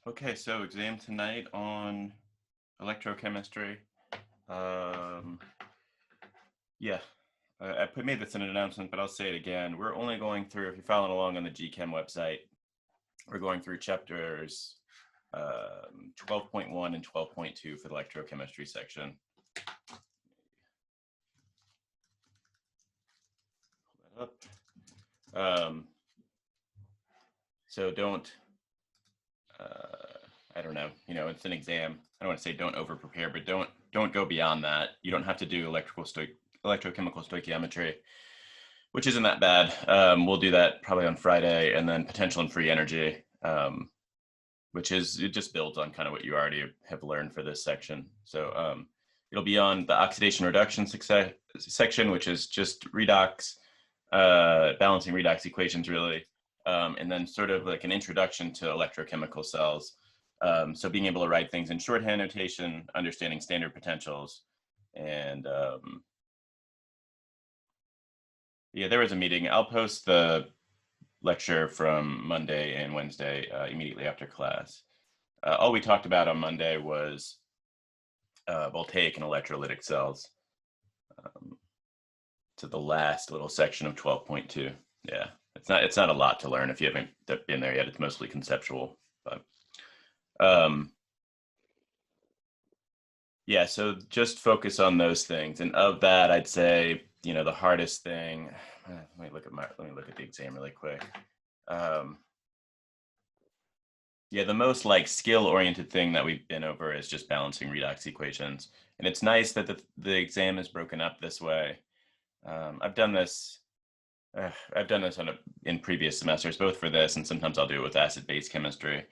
Okay, so exam tonight on electrochemistry. Um, yeah, made this in an announcement, but I'll say it again. We're only going through, if you're following along on the GChem website, we're going through chapters 12.1 and 12.2 for the electrochemistry section. Pull that up. So don't, I don't know, it's an exam. I don't want to say don't over prepare, but don't go beyond that. You don't have to do electrochemical stoichiometry, which isn't that bad. We'll do that probably on Friday, and then potential and free energy, which it just builds on kind of what you already have learned for this section. So it'll be on the oxidation reduction section, which is just redox, balancing redox equations really, and then sort of like an introduction to electrochemical cells. So being able to write things in shorthand notation, understanding standard potentials, and yeah, there was a meeting. I'll post the lecture from Monday and Wednesday immediately after class. All we talked about on Monday was voltaic and electrolytic cells. To the last little section of 12.2. Yeah, it's not a lot to learn if you haven't been there yet. It's mostly conceptual, but yeah. So just focus on those things, and of that, I'd say the hardest thing. Let me look at the exam really quick. Yeah, the most like skill-oriented thing that we've been over is just balancing redox equations, and it's nice that the exam is broken up this way. I've done this. I've done this in previous semesters, both for this and sometimes I'll do it with acid-base chemistry.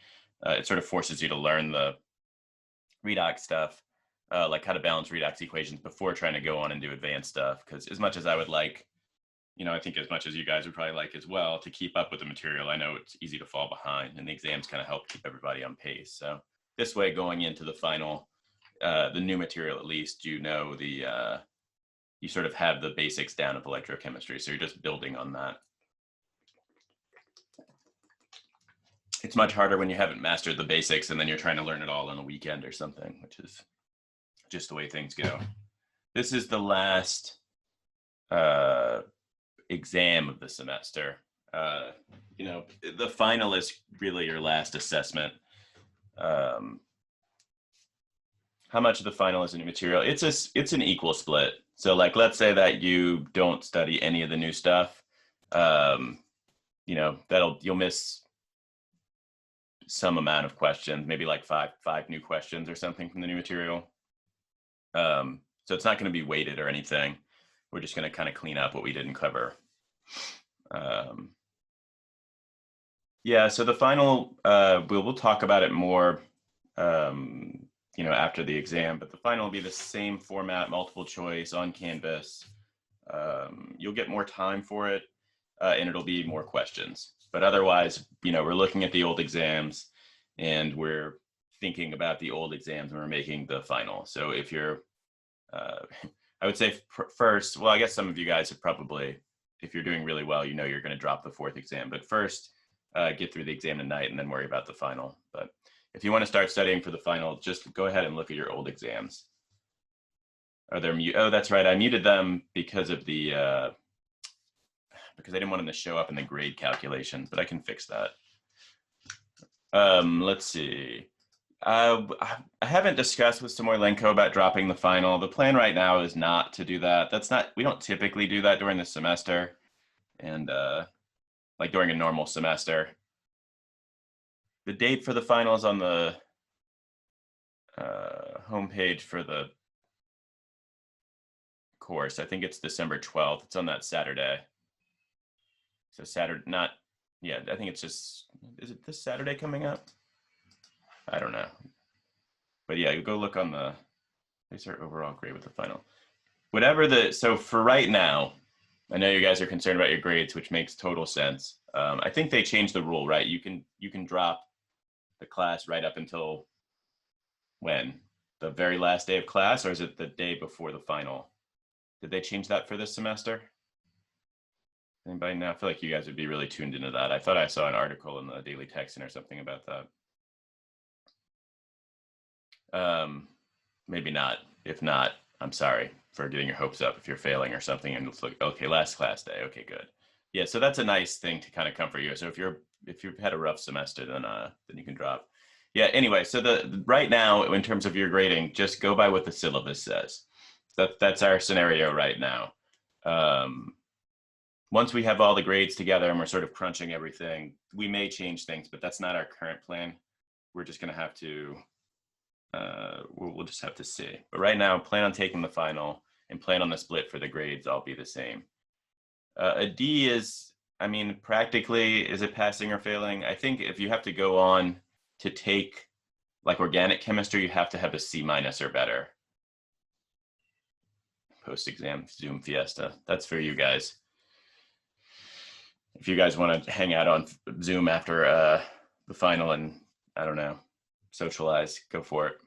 It sort of forces you to learn the redox stuff, like how to balance redox equations before trying to go on and do advanced stuff. Because as much as I would like, I think as much as you guys would probably like as well to keep up with the material, I know it's easy to fall behind, and the exams kind of help keep everybody on pace. So this way, going into the final, the new material at least, you sort of have the basics down of electrochemistry. So you're just building on that. It's much harder when you haven't mastered the basics and then you're trying to learn it all in a weekend or something, which is just the way things go. This is the last exam of the semester. The final is really your last assessment. How much of the final is new material? It's an equal split. So like, let's say that you don't study any of the new stuff. You'll miss some amount of questions, maybe like five new questions or something from the new material. So it's not going to be weighted or anything. We're just going to kind of clean up what we didn't cover. Yeah, so the final, we'll talk about it more, after the exam, but the final will be the same format, multiple choice on Canvas. You'll get more time for it, and it'll be more questions. But otherwise, we're looking at the old exams and we're thinking about the old exams when we're making the final. So if you're, I would say first, well, I guess some of you guys have probably, if you're doing really well, you're going to drop the fourth exam. But first, get through the exam tonight and then worry about the final. But if you want to start studying for the final, just go ahead and look at your old exams. Are there Oh, that's right. I muted them because of because I didn't want them to show up in the grade calculations, but I can fix that. Let's see. I haven't discussed with Samoylenko about dropping the final. The plan right now is not to do that. We don't typically do that during the semester and like during a normal semester. The date for the final is on the homepage for the course. I think it's December 12th. It's on that Saturday. So Saturday, I think it's just, is it this Saturday coming up? I don't know. But yeah, you go look on these are overall grade with the final. So for right now, I know you guys are concerned about your grades, which makes total sense. I think they changed the rule, right? You can drop the class right up until when? The very last day of class, or is it the day before the final? Did they change that for this semester? Anybody know? I feel like you guys would be really tuned into that. I thought I saw an article in the Daily Texan or something about that. Maybe not. If not, I'm sorry for getting your hopes up if you're failing or something and it's like, okay, last class day. Okay, good. Yeah, so that's a nice thing to kind of comfort you. So if you've had a rough semester, then you can drop. Yeah, anyway, so the right now in terms of your grading, just go by what the syllabus says. That's our scenario right now. Once we have all the grades together and we're sort of crunching everything, we may change things, but that's not our current plan. We're just going to have to we'll just have to see. But right now, plan on taking the final and plan on the split for the grades all be the same. A D is, I mean, practically, is it passing or failing? I think if you have to go on to take like organic chemistry, you have to have a C minus or better. Post-exam Zoom fiesta. That's for you guys. If you guys want to hang out on Zoom after the final and, I don't know, socialize, go for it.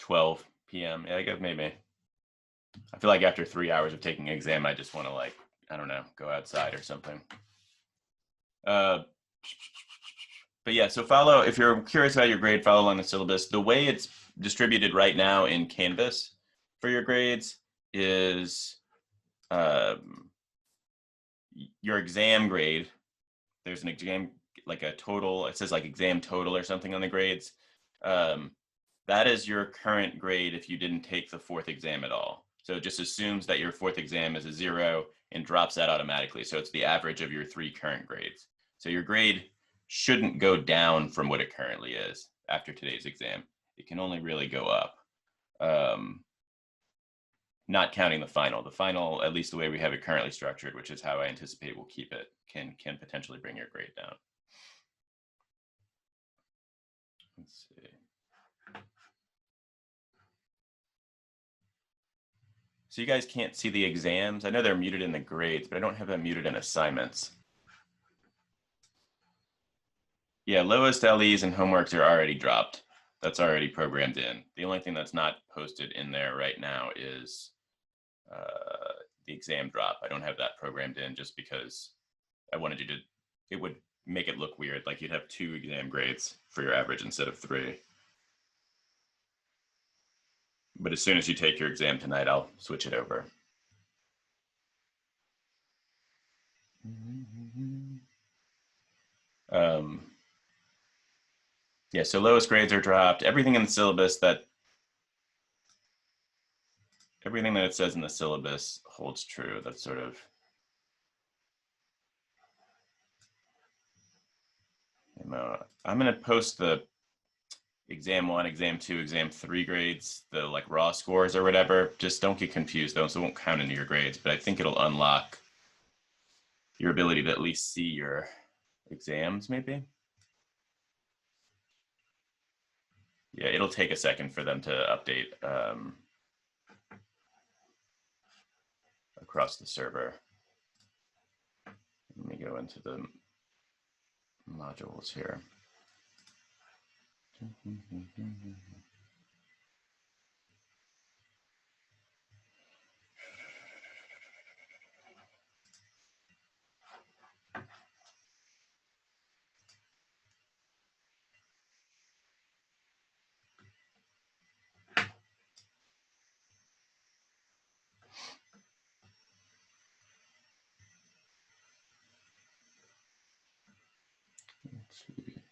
12 p.m. Yeah, I guess maybe. I feel like after 3 hours of taking an exam, I just want to like, I don't know, go outside or something. But yeah, so follow, if you're curious about your grade, follow along the syllabus. The way it's distributed right now in Canvas for your grades is your exam grade. There's an exam, like a total, it says like exam total or something on the grades. That is your current grade if you didn't take the fourth exam at all. So it just assumes that your fourth exam is a 0 and drops that automatically. So it's the average of your 3 current grades. So your grade shouldn't go down from what it currently is after today's exam. It can only really go up. Not counting the final. The final, at least the way we have it currently structured, which is how I anticipate we'll keep it, can potentially bring your grade down. Let's see. So you guys can't see the exams. I know they're muted in the grades, but I don't have them muted in assignments. Yeah, lowest LEs and homeworks are already dropped. That's already programmed in. The only thing that's not posted in there right now is the exam drop. I don't have that programmed in just because I wanted you to, it would make it look weird. Like you'd have 2 exam grades for your average instead of 3. But as soon as you take your exam tonight, I'll switch it over. Yeah, so lowest grades are dropped. Everything in the syllabus everything that it says in the syllabus holds true. That's sort of, I'm going to post the exam 1, exam 2, exam 3 grades, the like raw scores or whatever. Just don't get confused though, so it won't count into your grades, but I think it'll unlock your ability to at least see your exams maybe. Yeah, it'll take a second for them to update across the server. Let me go into the modules here. Let's see.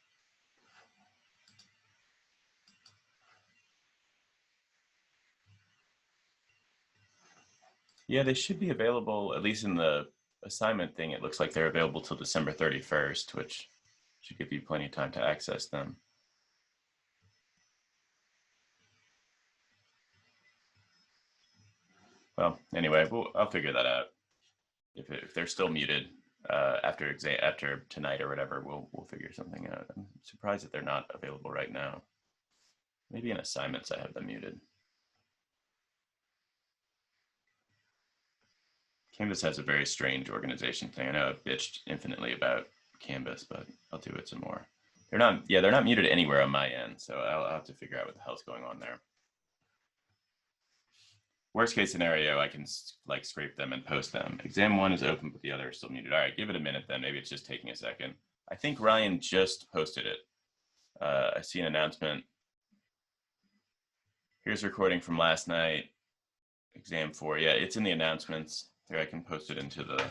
Yeah, they should be available, at least in the assignment thing. It looks like they're available till December 31st, which should give you plenty of time to access them. Well, anyway, I'll figure that out. If they're still muted after tonight or whatever, we'll figure something out. I'm surprised that they're not available right now. Maybe in assignments I have them muted. Canvas has a very strange organization thing. I know I've bitched infinitely about Canvas, but I'll do it some more. They're not muted anywhere on my end, so I'll have to figure out what the hell's going on there. Worst case scenario, I can like scrape them and post them. Exam 1 is open, but the other is still muted. All right, give it a minute then. Maybe it's just taking a second. I think Ryan just posted it. I see an announcement. Here's a recording from last night, exam 4. Yeah, it's in the announcements. Here, I can post it into the...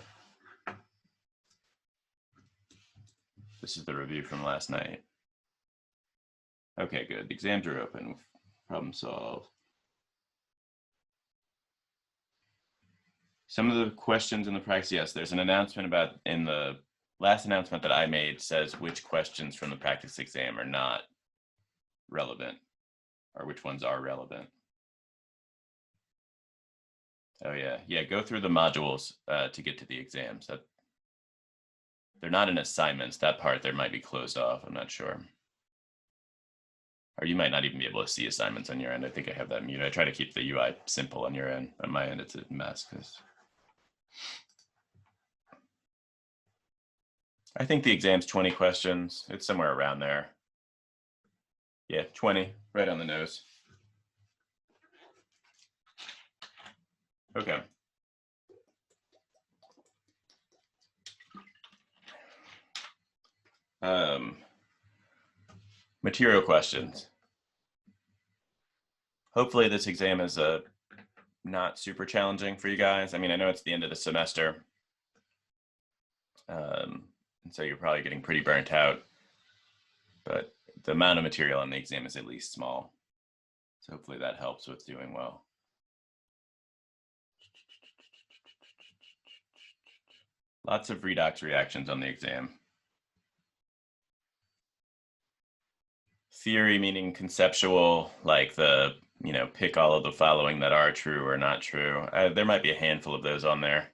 This is the review from last night. Okay, good. The exams are open. Problem solved. Some of the questions in the practice, yes, there's an announcement about, in the last announcement that I made says which questions from the practice exam are not relevant, or which ones are relevant. Oh yeah, yeah, go through the modules to get to the exams. That they're not in assignments. That part there might be closed off, I'm not sure. Or you might not even be able to see assignments on your end. I think I have that muted. I try to keep the UI simple on your end. On my end, it's a mess. I think the exam's 20 questions. It's somewhere around there. Yeah, 20, right on the nose. Okay. Material questions. Hopefully this exam is not super challenging for you guys. I mean, I know it's the end of the semester. And so you're probably getting pretty burnt out, but the amount of material on the exam is at least small. So hopefully that helps with doing well. Lots of redox reactions on the exam. Theory meaning conceptual, like the, pick all of the following that are true or not true. There might be a handful of those on there.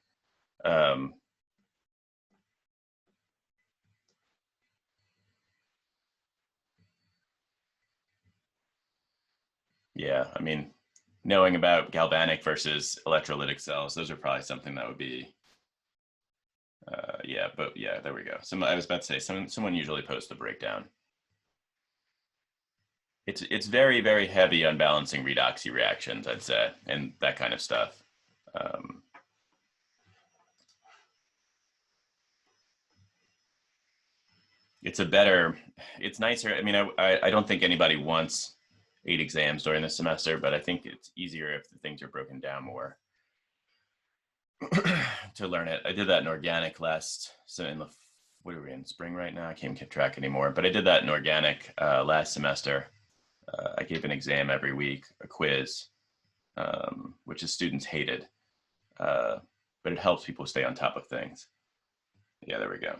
Yeah, I mean, knowing about galvanic versus electrolytic cells, those are probably something that would be, yeah, but yeah, there we go. I was about to say, someone usually posts the breakdown. It's very, very heavy on balancing redoxy reactions, I'd say, and that kind of stuff. It's nicer. I mean, I don't think anybody wants 8 exams during the semester, but I think it's easier if the things are broken down more to learn it. I did that in organic what are we in, spring right now? I can't keep track anymore, but I did that in organic last semester. I gave an exam every week, a quiz, which the students hated, but it helps people stay on top of things. Yeah, there we go.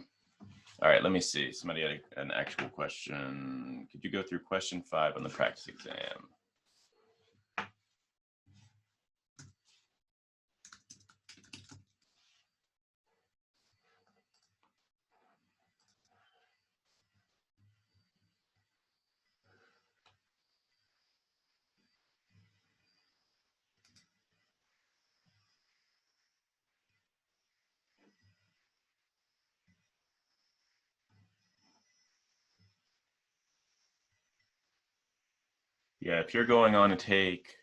All right, let me see. Somebody had an actual question. Could you go through question 5 on the practice exam? Yeah, if you're going on to take,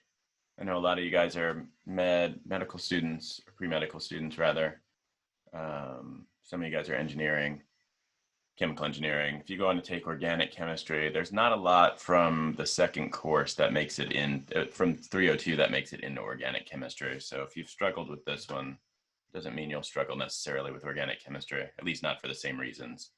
I know a lot of you guys are medical students, or pre-medical students rather. Some of you guys are engineering, chemical engineering. If you go on to take organic chemistry, there's not a lot from the second course that makes it in, from 302 that makes it into organic chemistry. So if you've struggled with this one, doesn't mean you'll struggle necessarily with organic chemistry, at least not for the same reasons.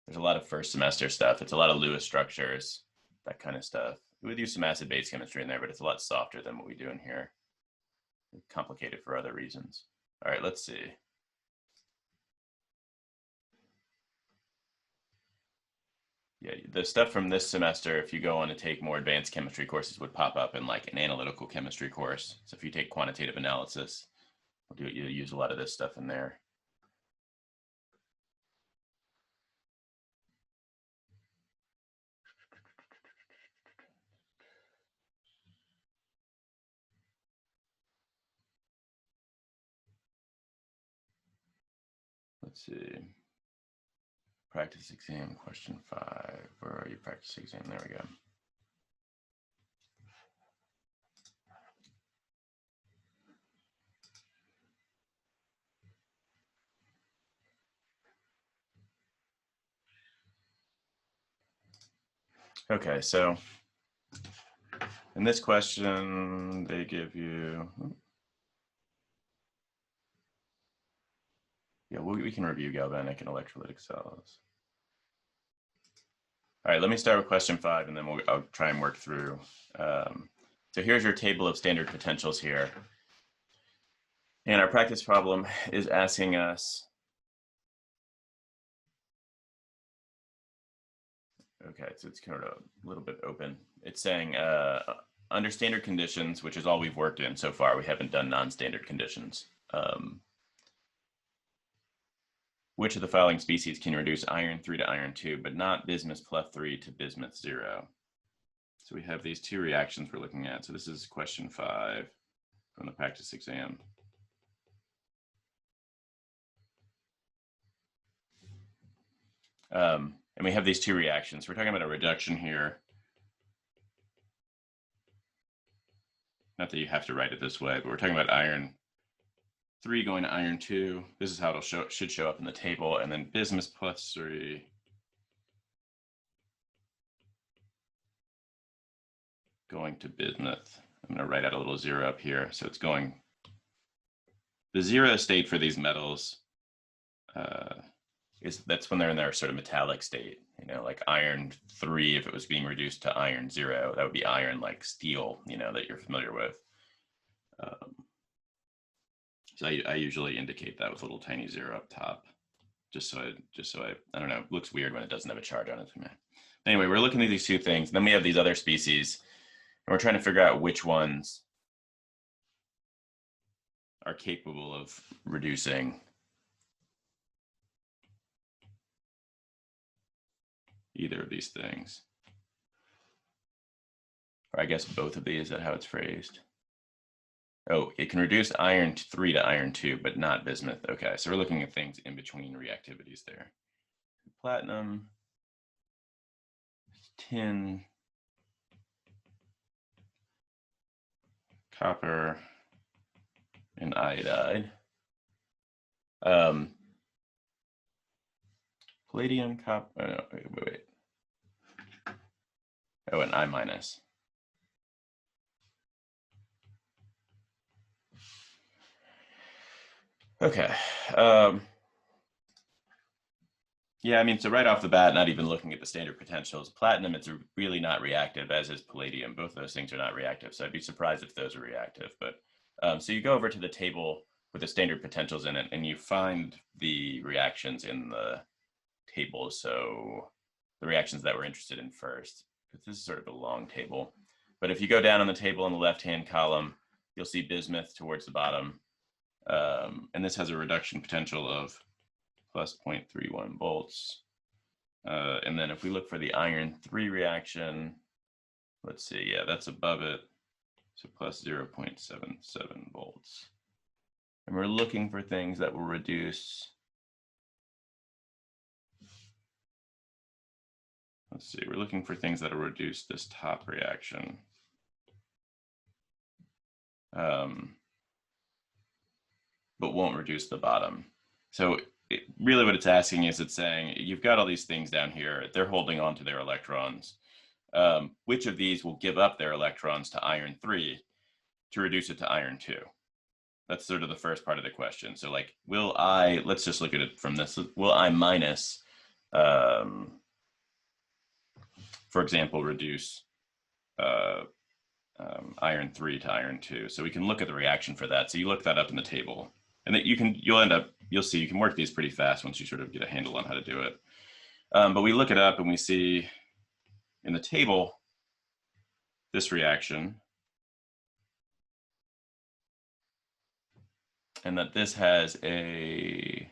There's a lot of first semester stuff. It's a lot of Lewis structures, that kind of stuff. We would use some acid-base chemistry in there, but it's a lot softer than what we do in here. It's complicated for other reasons. All right, let's see. Yeah, the stuff from this semester, if you go on to take more advanced chemistry courses, would pop up in like an analytical chemistry course. So if you take quantitative analysis, you'll use a lot of this stuff in there. Let's see. Practice exam, question 5. Where are you, practice exam? There we go. Okay, so in this question, they give you, yeah, we can review galvanic and electrolytic cells. All right, let me start with question 5, and then I'll try and work through. So here's your table of standard potentials here. And our practice problem is asking us, okay, so it's kind of a little bit open. It's saying, under standard conditions, which is all we've worked in so far, we haven't done non-standard conditions. Which of the following species can reduce iron 3 to iron 2, but not bismuth plus 3 to bismuth 0? So we have these two reactions we're looking at. So this is question 5 from the practice exam. And we have these two reactions. We're talking about a reduction here. Not that you have to write it this way, but we're talking about iron 3 going to iron 2. This is how it should show up in the table. And then bismuth plus 3 going to bismuth. I'm going to write out a little 0 up here. So it's going, the 0 state for these metals that's when they're in their sort of metallic state. You know, like iron 3, if it was being reduced to iron 0, that would be iron like steel, you know, that you're familiar with. So I usually indicate that with a little tiny 0 up top, just so I don't know, it looks weird when it doesn't have a charge on it. Anyway, we're looking at these two things. Then we have these other species, and we're trying to figure out which ones are capable of reducing either of these things. Or I guess both of these, is that how it's phrased? Oh, it can reduce iron 3 to iron 2, but not bismuth. Okay, so we're looking at things in between reactivities there. Platinum, tin, copper, and iodide. Palladium, copper, no, wait. Oh, and I minus. Okay. Yeah, I mean, so right off the bat, not even looking at the standard potentials, platinum, it's really not reactive, as is palladium. Both of those things are not reactive, so I'd be surprised if those are reactive. But so you go over to the table with the standard potentials in it, and you find the reactions in the table. So the reactions that we're interested in first, because this is sort of a long table. But if you go down on the table in the left-hand column, you'll see bismuth towards the bottom. And this has a reduction potential of plus 0.31 volts. And then if we look for the iron 3 reaction, let's see, yeah, that's above it. So plus 0.77 volts. And we're looking for things that will reduce, let's see, we're looking for things that will reduce this top reaction. But won't reduce the bottom. So really what it's asking is, it's saying, you've got all these things down here, they're holding on to their electrons. Which of these will give up their electrons to iron 3 to reduce it to iron 2? That's sort of the first part of the question. So like, will I, let's just look at it from this, will I minus, for example, reduce iron 3 to iron 2? So we can look at the reaction for that. So you look that up in the table, and that you'll see you can work these pretty fast once you sort of get a handle on how to do it. But we look it up and we see in the table this reaction, and that this has a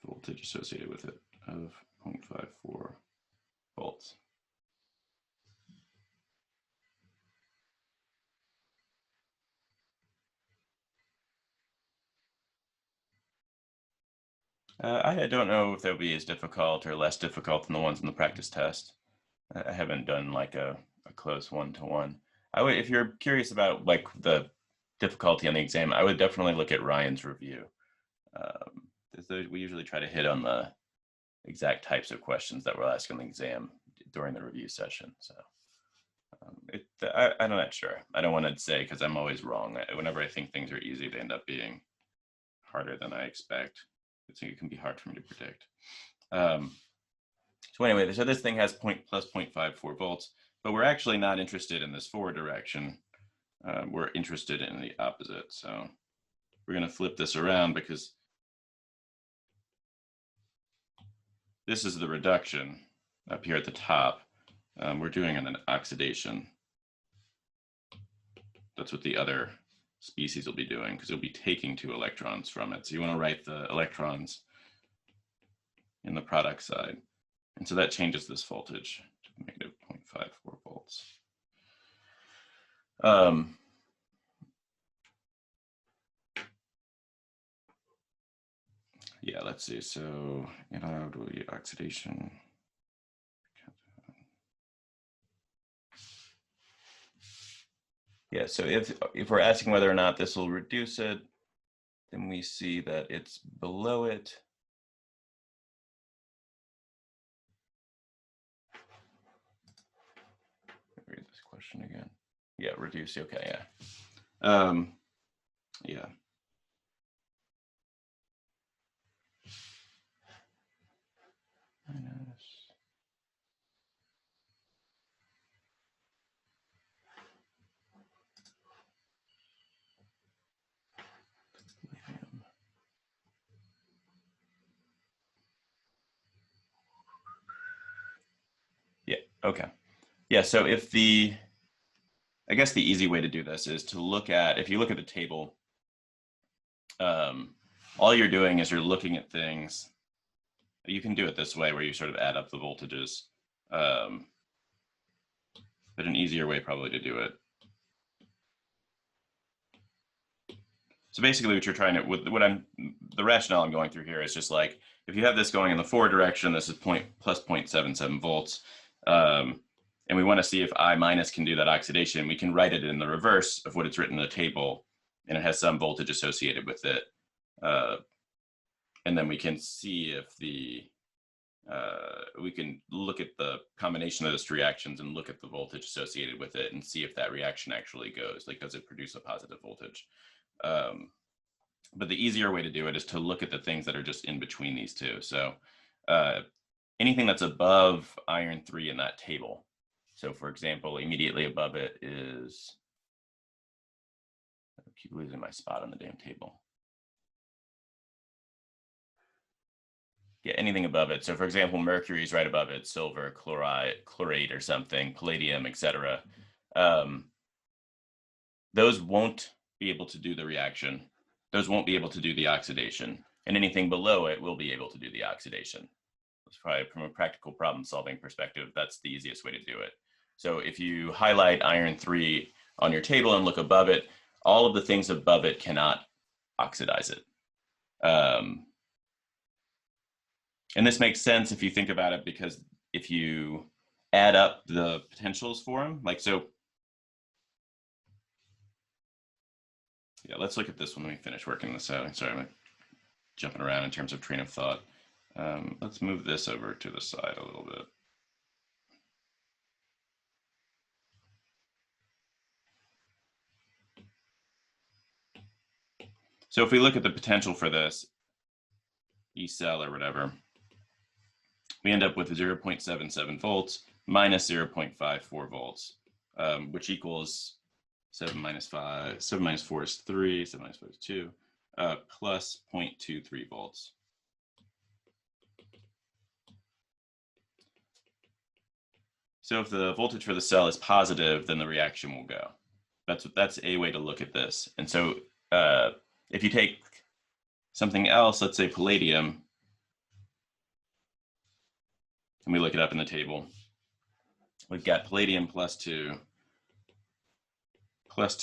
voltage associated with it of 0.54 volts. I don't know if they'll be as difficult or less difficult than the ones in the practice test. I haven't done like a close one-to-one. I would, if you're curious about like the difficulty on the exam, I would definitely look at Ryan's review. We usually try to hit on the exact types of questions that we'll ask on the exam during the review session. So I'm not sure. I don't want to say because I'm always wrong. Whenever I think things are easy, they end up being harder than I expect. It can be hard for me to predict. So anyway, so this thing has plus 0.54 volts, but we're actually not interested in this forward direction. We're interested in the opposite. So we're going to flip this around because this is the reduction up here at the top. We're doing an oxidation. That's what the other species will be doing because it'll be taking 2 electrons from it. So you want to write the electrons in the product side. And so that changes this voltage to negative 0.54 volts. Yeah, let's see. So oxidation. Yeah, so if we're asking whether or not this will reduce it, then we see that it's below it. Read this question again. Yeah, reduce. Okay, yeah. Yeah. Yeah, okay. Yeah, so I guess the easy way to do this is to look at, if you look at the table, all you're doing is you're looking at things. You can do it this way where you sort of add up the voltages, but an easier way probably to do it. So basically what you're trying to, the rationale I'm going through here is just like, if you have this going in the forward direction, this is plus 0.77 volts, and we want to see if I minus can do that oxidation, we can write it in the reverse of what it's written in the table, and it has some voltage associated with it. And then we can see if we can look at the combination of those reactions and look at the voltage associated with it and see if that reaction actually goes, like, does it produce a positive voltage? But the easier way to do it is to look at the things that are just in between these two. So anything that's above iron 3 in that table. So for example, immediately above it is, I keep losing my spot on the damn table. Yeah, anything above it. So for example, mercury is right above it, silver, chlorate or something, palladium, etc. Those won't be able to do the reaction. Those won't be able to do the oxidation. And anything below it will be able to do the oxidation. That's probably, from a practical problem solving perspective, that's the easiest way to do it. So if you highlight iron 3 on your table and look above it, all of the things above it cannot oxidize it. And this makes sense if you think about it, because if you add up the potentials for them, like, so, yeah, let's look at this when we finish working this out. Sorry, I'm jumping around in terms of train of thought. Let's move this over to the side a little bit. So if we look at the potential for this E cell or whatever, we end up with 0.77 volts minus 0.54 volts, which equals 7 minus 5, 7 minus 4 is 3, 7 minus 5 is 2, plus 0.23 volts. So if the voltage for the cell is positive, then the reaction will go. That's a way to look at this. And so if you take something else, let's say palladium, and we look it up in the table, we've got palladium plus 2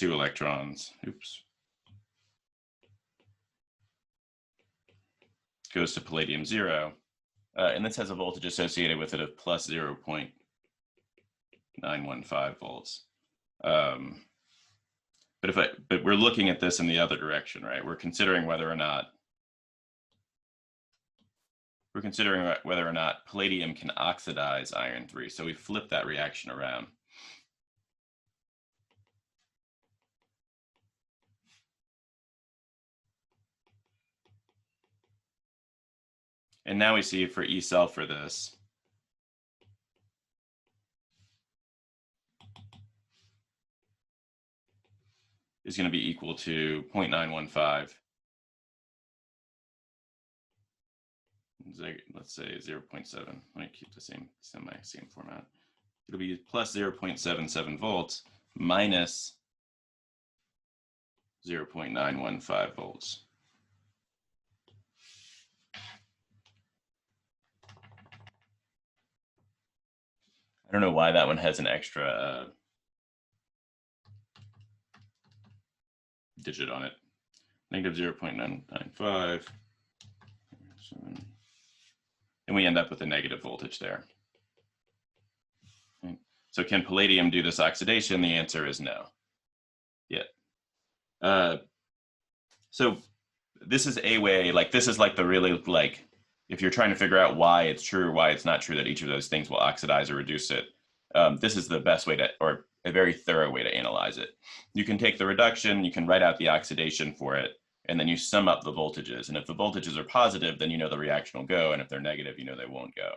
electrons, oops, goes to palladium 0, and this has a voltage associated with it of plus 0.915 volts. But we're looking at this in the other direction, right? We're considering whether or not we're considering whether or not palladium can oxidize iron 3. So we flip that reaction around. And now we see for E cell for this, is going to be equal to 0.915. Let's say 0.7. Let me keep the same format. It'll be plus 0.77 volts minus 0.915 volts. I don't know why that one has an extra digit on it. Negative 0.995. And we end up with a negative voltage there. Right. So can palladium do this oxidation? The answer is no. Yeah. So this is a way, like this is like the really, like, if you're trying to figure out why it's true or why it's not true that each of those things will oxidize or reduce it, this is the best way to, or a very thorough way to analyze it. You can take the reduction, you can write out the oxidation for it, and then you sum up the voltages. And if the voltages are positive, then you know the reaction will go. And if they're negative, you know they won't go.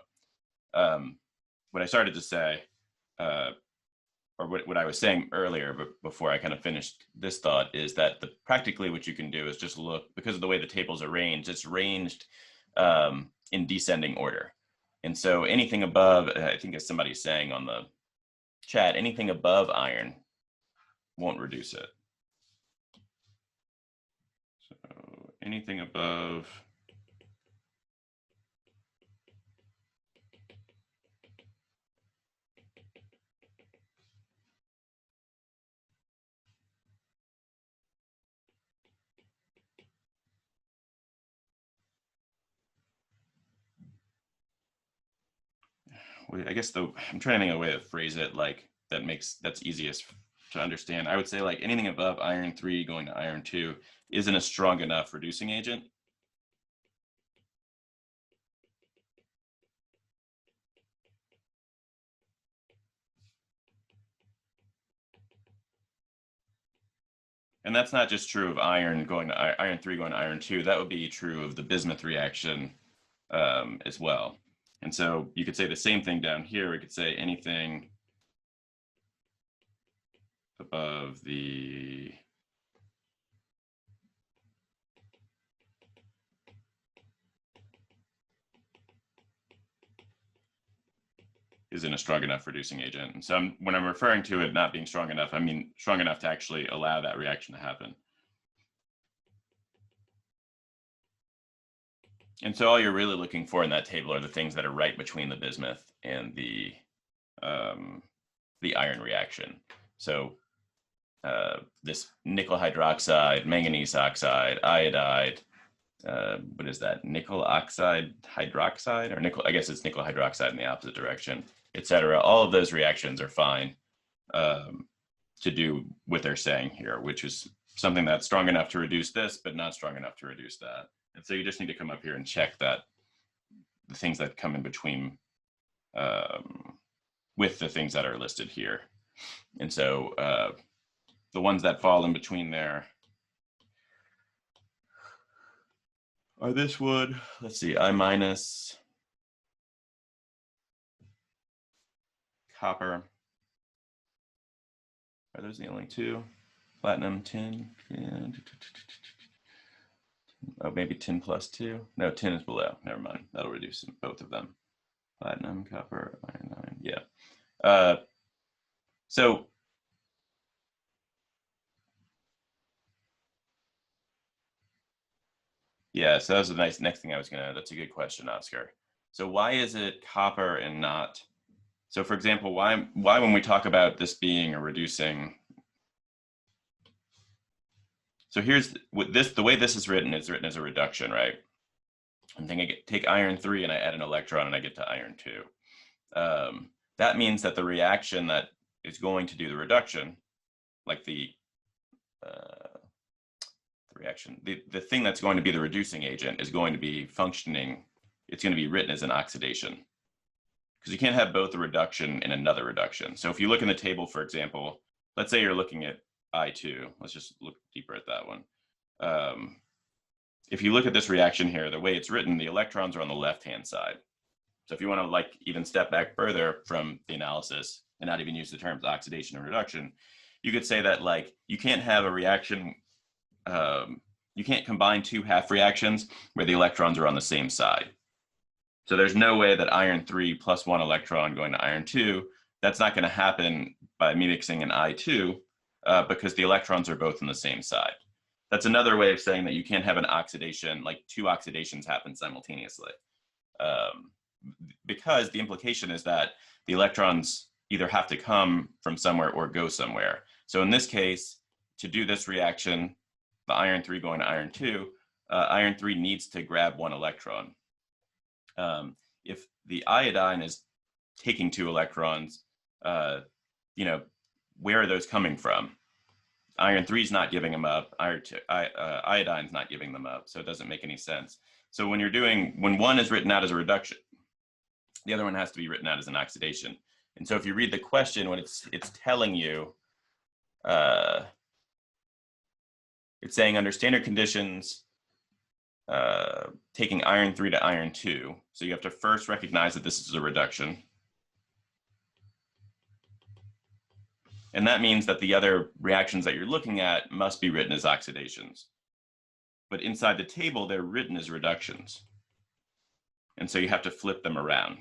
What I started to say, or what I was saying earlier, but before I kind of finished this thought, is that practically what you can do is just look, because of the way the table's arranged, it's ranged in descending order. And so anything above, I think as somebody's saying on the chat, anything above iron won't reduce it. So anything above I guess I'm trying to think of a way to phrase it like that's easiest to understand. I would say like anything above iron 3 going to iron 2 isn't a strong enough reducing agent. And that's not just true of iron going to iron 3 going to iron 2. That would be true of the bismuth reaction as well. And so you could say the same thing down here. We could say anything above the isn't a strong enough reducing agent. And so when I'm referring to it not being strong enough, I mean strong enough to actually allow that reaction to happen. And so all you're really looking for in that table are the things that are right between the bismuth and the iron reaction. So this nickel hydroxide, manganese oxide, iodide, what is that? Nickel oxide hydroxide, or nickel, I guess it's nickel hydroxide in the opposite direction, etc. All of those reactions are fine to do what they're saying here, which is something that's strong enough to reduce this, but not strong enough to reduce that. And so you just need to come up here and check that the things that come in between with the things that are listed here. And so the ones that fall in between there are this wood, let's see, I minus, copper. Are those the only two? Platinum, tin, yeah. Oh, maybe tin plus 2. No, tin is below. Never mind. That'll reduce both of them. Platinum, copper, iron, yeah. So yeah, so that was the next thing I was gonna, that's a good question, Oscar. So why is it copper and not, so for example, why when we talk about this being a reducing, so here's what the way this is written as a reduction, right? I'm thinking I take iron 3 and I add an electron and I get to iron 2. That means that the reaction that is going to do the reduction, like the reaction, the thing that's going to be the reducing agent is going to be functioning it's going to be written as an oxidation, because you can't have both a reduction and another reduction. So if you look in the table, for example, let's say you're looking at I2. Let's just look deeper at that one. If you look at this reaction here, the way it's written, the electrons are on the left-hand side. So if you want to like even step back further from the analysis and not even use the terms oxidation and reduction, you could say that like you can't have a reaction, you can't combine two half reactions where the electrons are on the same side. So there's no way that iron 3 plus 1 electron going to iron 2, that's not going to happen by me mixing an I2 because the electrons are both on the same side. That's another way of saying that you can't have an oxidation, like two oxidations happen simultaneously. Because the implication is that the electrons either have to come from somewhere or go somewhere. So in this case, to do this reaction, the iron 3 going to iron 2, iron 3 needs to grab one electron. If the iodine is taking two electrons, where are those coming from? Iron 3 is not giving them up. Iodine's not giving them up, so it doesn't make any sense. So when one is written out as a reduction, the other one has to be written out as an oxidation. And so if you read the question, what it's telling you, it's saying under standard conditions, taking iron 3 to iron 2. So you have to first recognize that this is a reduction. And that means that the other reactions that you're looking at must be written as oxidations. But inside the table, they're written as reductions. And so you have to flip them around.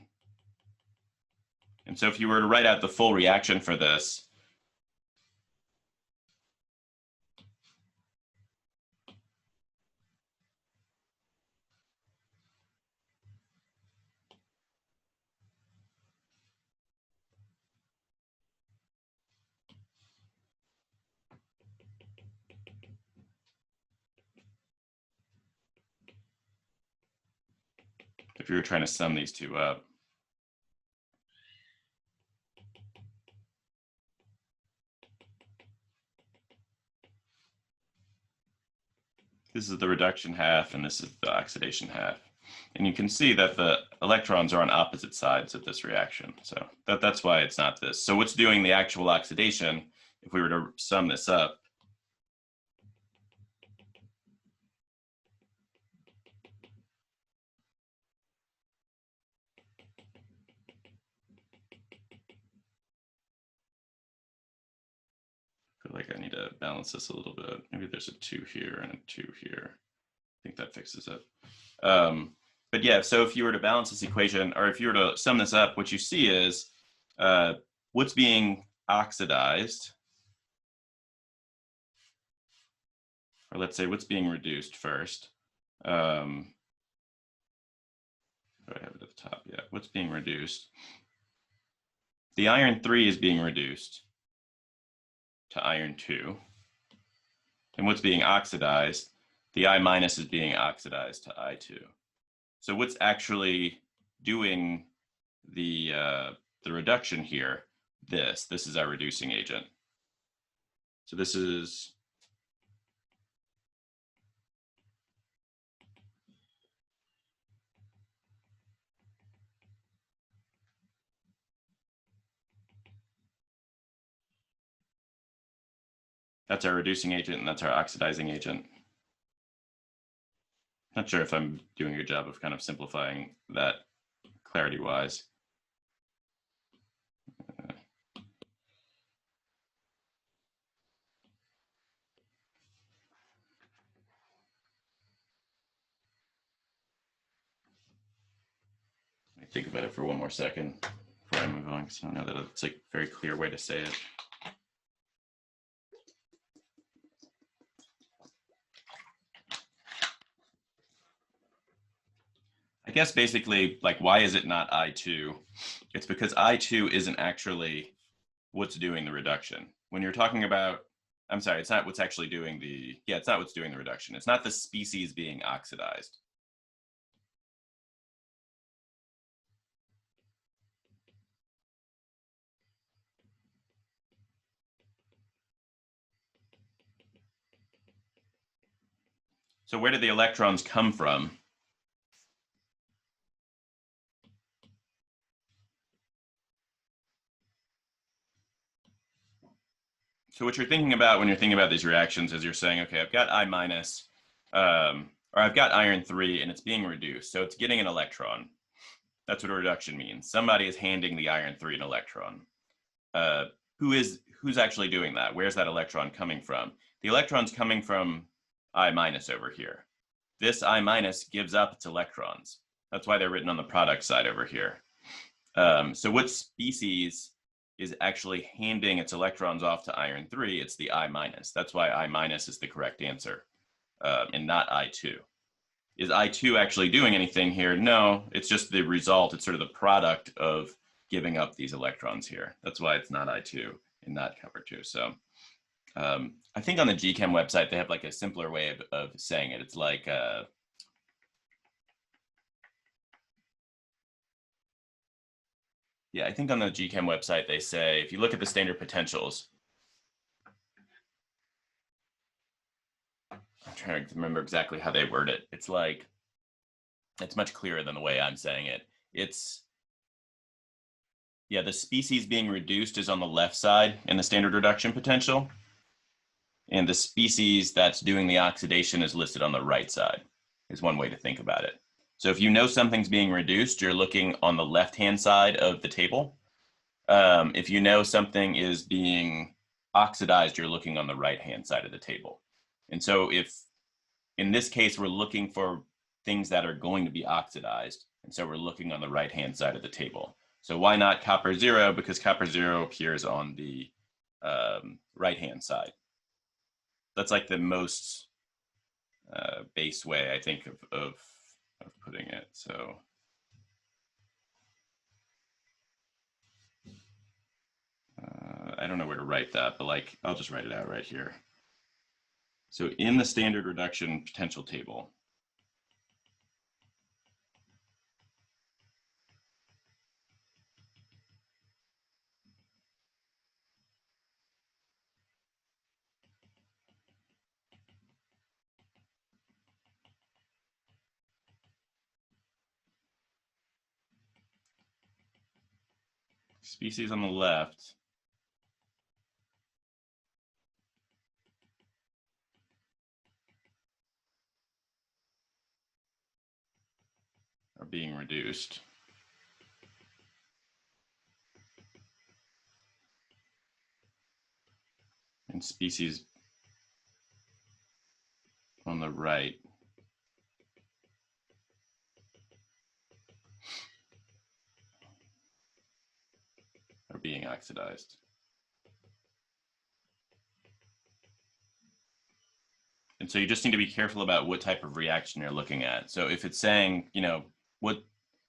And so if you were to write out the full reaction for this, if you were trying to sum these two up, this is the reduction half and this is the oxidation half. And you can see that the electrons are on opposite sides of this reaction. So that's why it's not this. So what's doing the actual oxidation, if we were to sum this up, I feel like I need to balance this a little bit. Maybe there's a 2 here and a 2 here. I think that fixes it. But yeah, so if you were to balance this equation, or if you were to sum this up, what you see is what's being oxidized, or let's say what's being reduced first. Do I have it at the top? Yeah, what's being reduced? The iron 3 is being reduced to iron 2. And what's being oxidized? The I minus is being oxidized to I2. So what's actually doing the reduction here? This is our reducing agent. So this is that's our reducing agent and that's our oxidizing agent. Not sure if I'm doing a good job of kind of simplifying that clarity-wise. Let me think about it for one more second before I move on, because I don't know that it's like a very clear way to say it. I guess basically, like, why is it not I2? It's because I2 isn't actually what's doing the reduction. When you're talking about, I'm sorry, it's not what's actually doing the, yeah, it's not what's doing the reduction. It's not the species being oxidized. So where do the electrons come from? So what you're thinking about when you're thinking about these reactions is you're saying, okay, I've got I minus, or I've got iron 3 and it's being reduced. So it's getting an electron. That's what a reduction means. Somebody is handing the iron 3 an electron. Who's actually doing that? Where's that electron coming from? The electron's coming from I minus over here. This I minus gives up its electrons. That's why they're written on the product side over here. So what species is actually handing its electrons off to iron 3? It's the I minus. That's why I minus is the correct answer, and not I2. Is I2 actually doing anything here? No, it's just the result. It's sort of the product of giving up these electrons here. That's why it's not I2 and not copper 2. So I think on the GChem website, they have like a simpler way of saying it. It's like, yeah, I think on the GChem website, they say, if you look at the standard potentials, I'm trying to remember exactly how they word it. It's like, it's much clearer than the way I'm saying it. It's, yeah, the species being reduced is on the left side in the standard reduction potential. And the species that's doing the oxidation is listed on the right side, is one way to think about it. So if you know something's being reduced, you're looking on the left-hand side of the table. If you know something is being oxidized, you're looking on the right-hand side of the table. And so if, in this case, we're looking for things that are going to be oxidized, and so we're looking on the right-hand side of the table. So why not copper 0? Because copper 0 appears on the right-hand side. That's like the most base way, I think, of putting it. So I don't know where to write that, but like, I'll just write it out right here. So in the standard reduction potential table, species on the left are being reduced. And species on the right are being oxidized. And so you just need to be careful about what type of reaction you're looking at. So if it's saying, you know, what,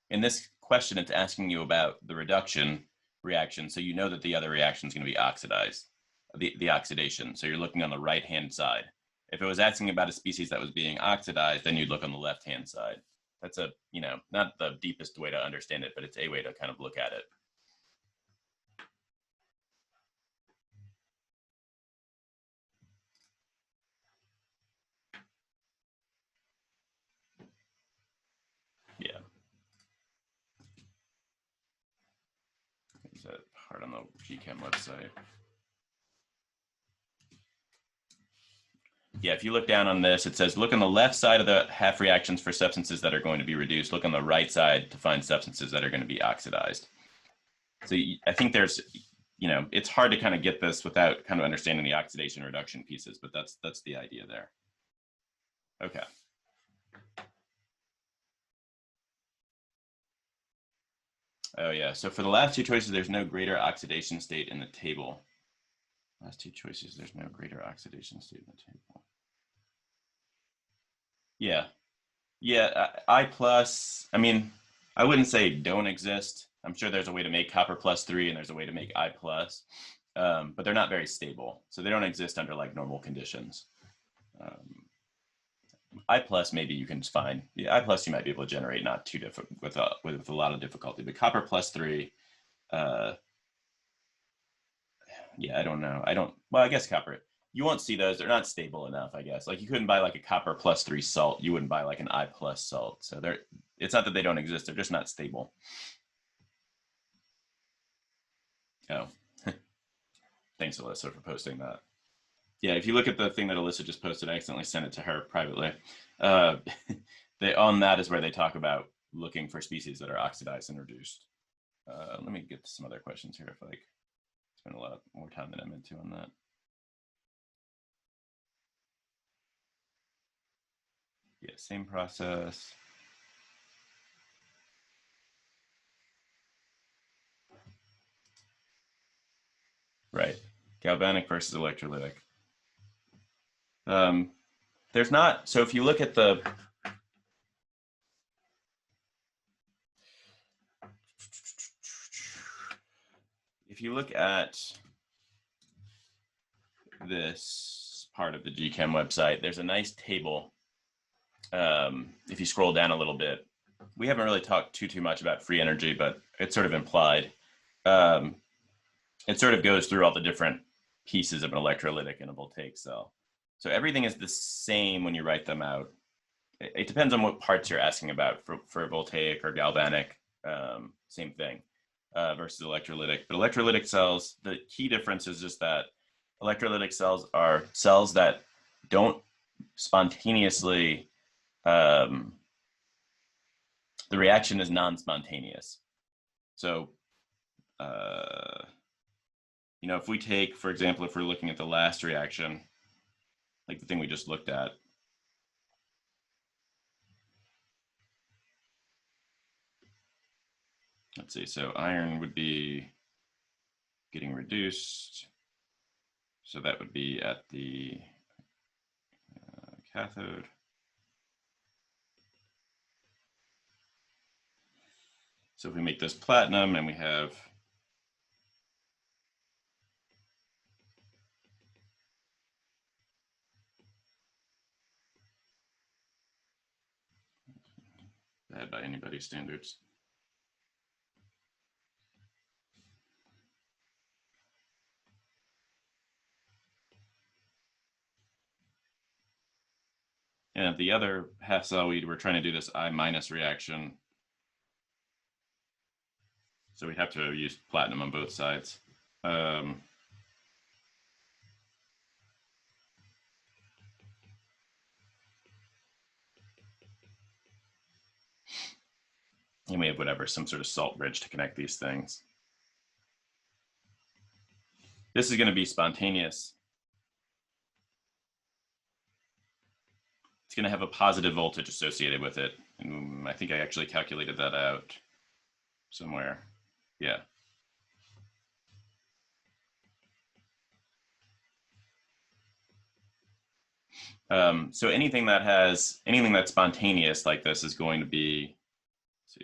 in this question, it's asking you about the reduction reaction. So you know that the other reaction is going to be oxidized, the oxidation. So you're looking on the right-hand side. If it was asking about a species that was being oxidized, then you'd look on the left-hand side. That's a, you know, not the deepest way to understand it, but it's a way to kind of look at it. Yeah. Is that hard on the GChem website? Yeah, if you look down on this, it says, look on the left side of the half reactions for substances that are going to be reduced. Look on the right side to find substances that are going to be oxidized. So I think there's, you know, it's hard to kind of get this without kind of understanding the oxidation reduction pieces, but that's the idea there. Okay. Oh yeah, so for the last two choices, there's no greater oxidation state in the table. Last two choices, there's no greater oxidation state in the table. Yeah, yeah, I plus, I mean, I wouldn't say don't exist. I'm sure there's a way to make copper plus 3 and there's a way to make I plus, but they're not very stable. So they don't exist under like normal conditions. I plus maybe you can find, yeah, I plus you might be able to generate not too difficult with a lot of difficulty, but copper plus 3, yeah, I don't know. Well, I guess copper, you won't see those. They're not stable enough, I guess. Like you couldn't buy like a copper plus 3 salt. You wouldn't buy like an I plus salt. So it's not that they don't exist. They're just not stable. Oh, Thanks, Alyssa, for posting that. Yeah, if you look at the thing that Alyssa just posted, I accidentally sent it to her privately. Uh, on that is where they talk about looking for species that are oxidized and reduced. Let me get to some other questions here. If I spend a lot more time than I'm into on that. Yeah, same process. Right, galvanic versus electrolytic. There's not, so if you look at the, if you look at this part of the GChem website, there's a nice table. If you scroll down a little bit, we haven't really talked too much about free energy, but it's sort of implied. It sort of goes through all the different pieces of an electrolytic and a voltaic cell. So everything is the same when you write them out. It depends on what parts you're asking about for voltaic or galvanic, same thing, versus electrolytic. But electrolytic cells, the key difference is just that electrolytic cells are cells that don't spontaneously, the reaction is non-spontaneous. So, you know, if we take, for example, if we're looking at the last reaction, like the thing we just looked at, let's see, so iron would be getting reduced. So that would be at the cathode. So if we make this platinum and we have bad by anybody's standards. And the other half cell, we're trying to do this I- reaction. So we have to use platinum on both sides. And we have whatever, some sort of salt bridge to connect these things. This is going to be spontaneous. It's going to have a positive voltage associated with it. And I think I actually calculated that out somewhere. Yeah. So anything that's spontaneous like this is going to be,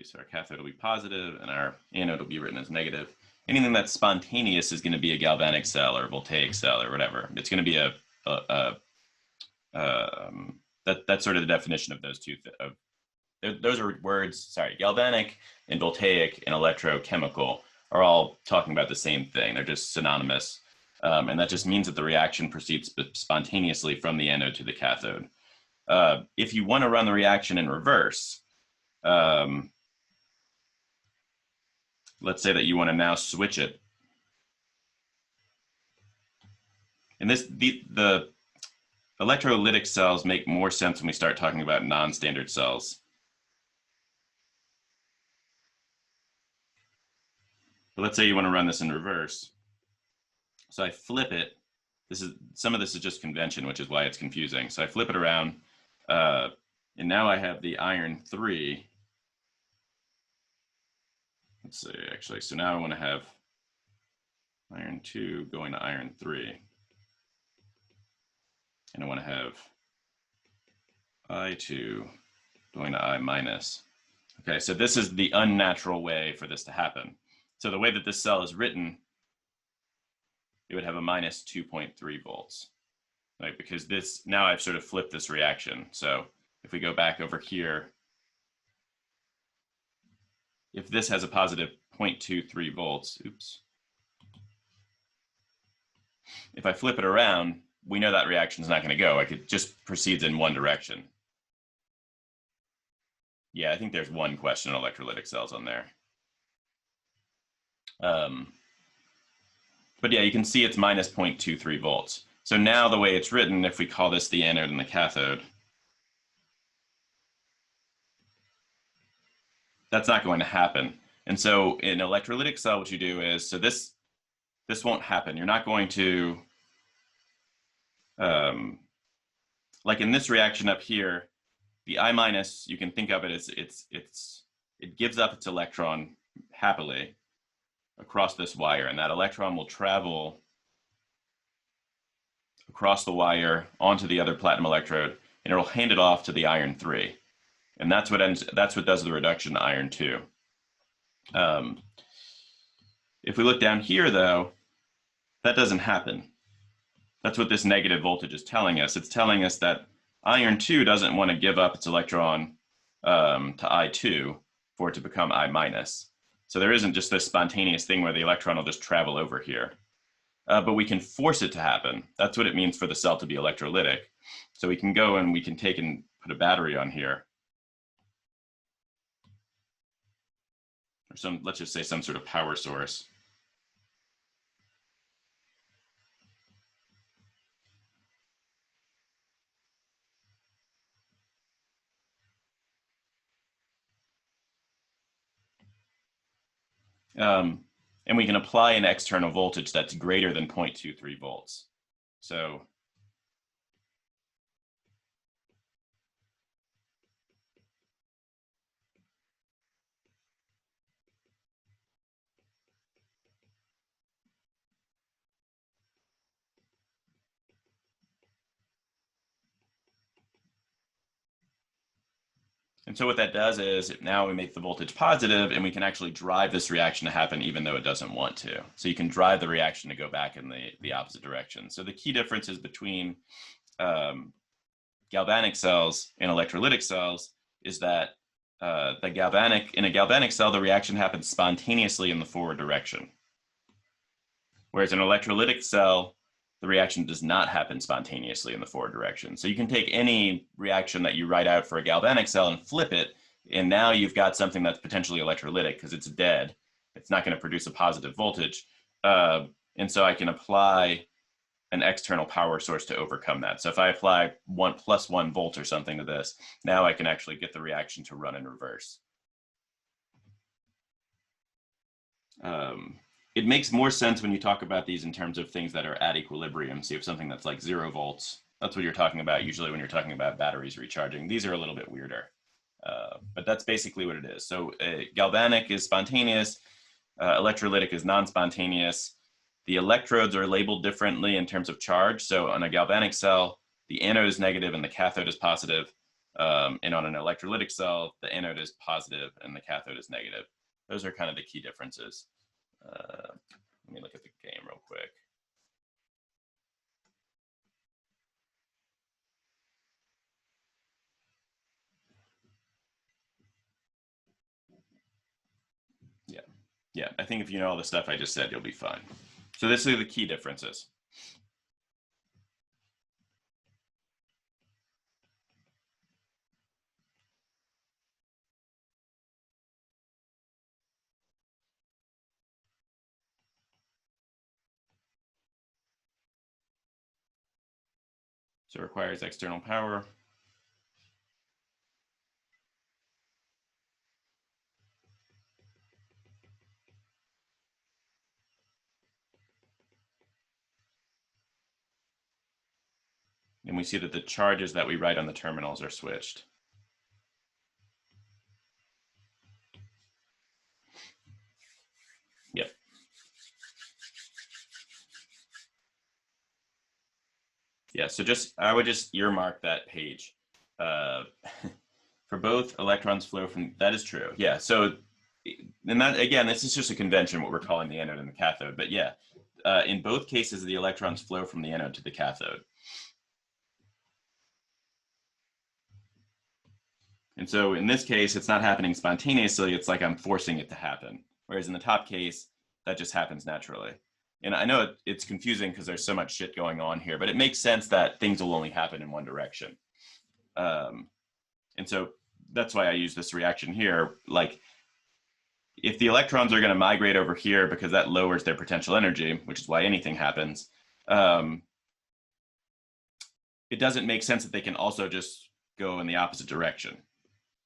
so our cathode will be positive and our anode will be written as negative. Anything that's spontaneous is going to be a galvanic cell or a voltaic cell or whatever. It's going to be that's sort of the definition of those two. Those are words. Sorry, galvanic and voltaic and electrochemical are all talking about the same thing. They're just synonymous, and that just means that the reaction proceeds spontaneously from the anode to the cathode. If you want to run the reaction in reverse, let's say that you want to now switch it. And the electrolytic cells make more sense when we start talking about non-standard cells. But let's say you want to run this in reverse. So I flip it. Some of this is just convention, which is why it's confusing. So I flip it around, and now I have the iron 3. Let's see, actually, so now I want to have iron 2 going to iron 3. And I want to have I2 going to I minus. Okay, so this is the unnatural way for this to happen. So the way that this cell is written, it would have a minus 2.3 volts, right? Because this, now I've sort of flipped this reaction. So if we go back over here, if this has a positive 0.23 volts, oops. If I flip it around, we know that reaction is not going to go. It just proceeds in one direction. Yeah, I think there's one question on electrolytic cells on there. But yeah, you can see it's minus 0.23 volts. So now the way it's written, if we call this the anode and the cathode, that's not going to happen. And so in an electrolytic cell, what you do is, so this won't happen. You're not going to, like in this reaction up here, the I minus, you can think of it as it gives up its electron happily across this wire, and that electron will travel across the wire onto the other platinum electrode, and it'll hand it off to the iron 3. And that's what does the reduction to iron 2. If we look down here, though, that doesn't happen. That's what this negative voltage is telling us. It's telling us that iron 2 doesn't want to give up its electron to I2 for it to become I minus. So there isn't just this spontaneous thing where the electron will just travel over here. But we can force it to happen. That's what it means for the cell to be electrolytic. So we can go and we can take and put a battery on here. Or let's just say some sort of power source. And we can apply an external voltage that's greater than 0.23 volts. So and so what that does is now we make the voltage positive, and we can actually drive this reaction to happen even though it doesn't want to. So you can drive the reaction to go back in the opposite direction. So the key differences between galvanic cells and electrolytic cells is that in a galvanic cell, the reaction happens spontaneously in the forward direction. Whereas in an electrolytic cell, the reaction does not happen spontaneously in the forward direction. So you can take any reaction that you write out for a galvanic cell and flip it, and now you've got something that's potentially electrolytic because it's dead. It's not going to produce a positive voltage. And so I can apply an external power source to overcome that. So if I apply 1 + 1 volt or something to this, now I can actually get the reaction to run in reverse. It makes more sense when you talk about these in terms of things that are at equilibrium. So you have something that's like 0 volts. That's what you're talking about usually when you're talking about batteries recharging. These are a little bit weirder, but that's basically what it is. So galvanic is spontaneous, electrolytic is non-spontaneous. The electrodes are labeled differently in terms of charge. So on a galvanic cell, the anode is negative and the cathode is positive. And on an electrolytic cell, the anode is positive and the cathode is negative. Those are kind of the key differences. Let me look at the game real quick. Yeah, I think if you know all the stuff I just said, you'll be fine. So this are the key differences. So it requires external power. And we see that the charges that we write on the terminals are switched. Yep. Yeah, so I would just earmark that page. For both, electrons flow from, that is true. Yeah, so, and that, again, this is just a convention, what we're calling the anode and the cathode. But yeah, in both cases, the electrons flow from the anode to the cathode. And so in this case, it's not happening spontaneously. It's like I'm forcing it to happen. Whereas in the top case, that just happens naturally. And I know it's confusing because there's so much shit going on here, but it makes sense that things will only happen in one direction. And so that's why I use this reaction here. Like, if the electrons are going to migrate over here because that lowers their potential energy, which is why anything happens, it doesn't make sense that they can also just go in the opposite direction.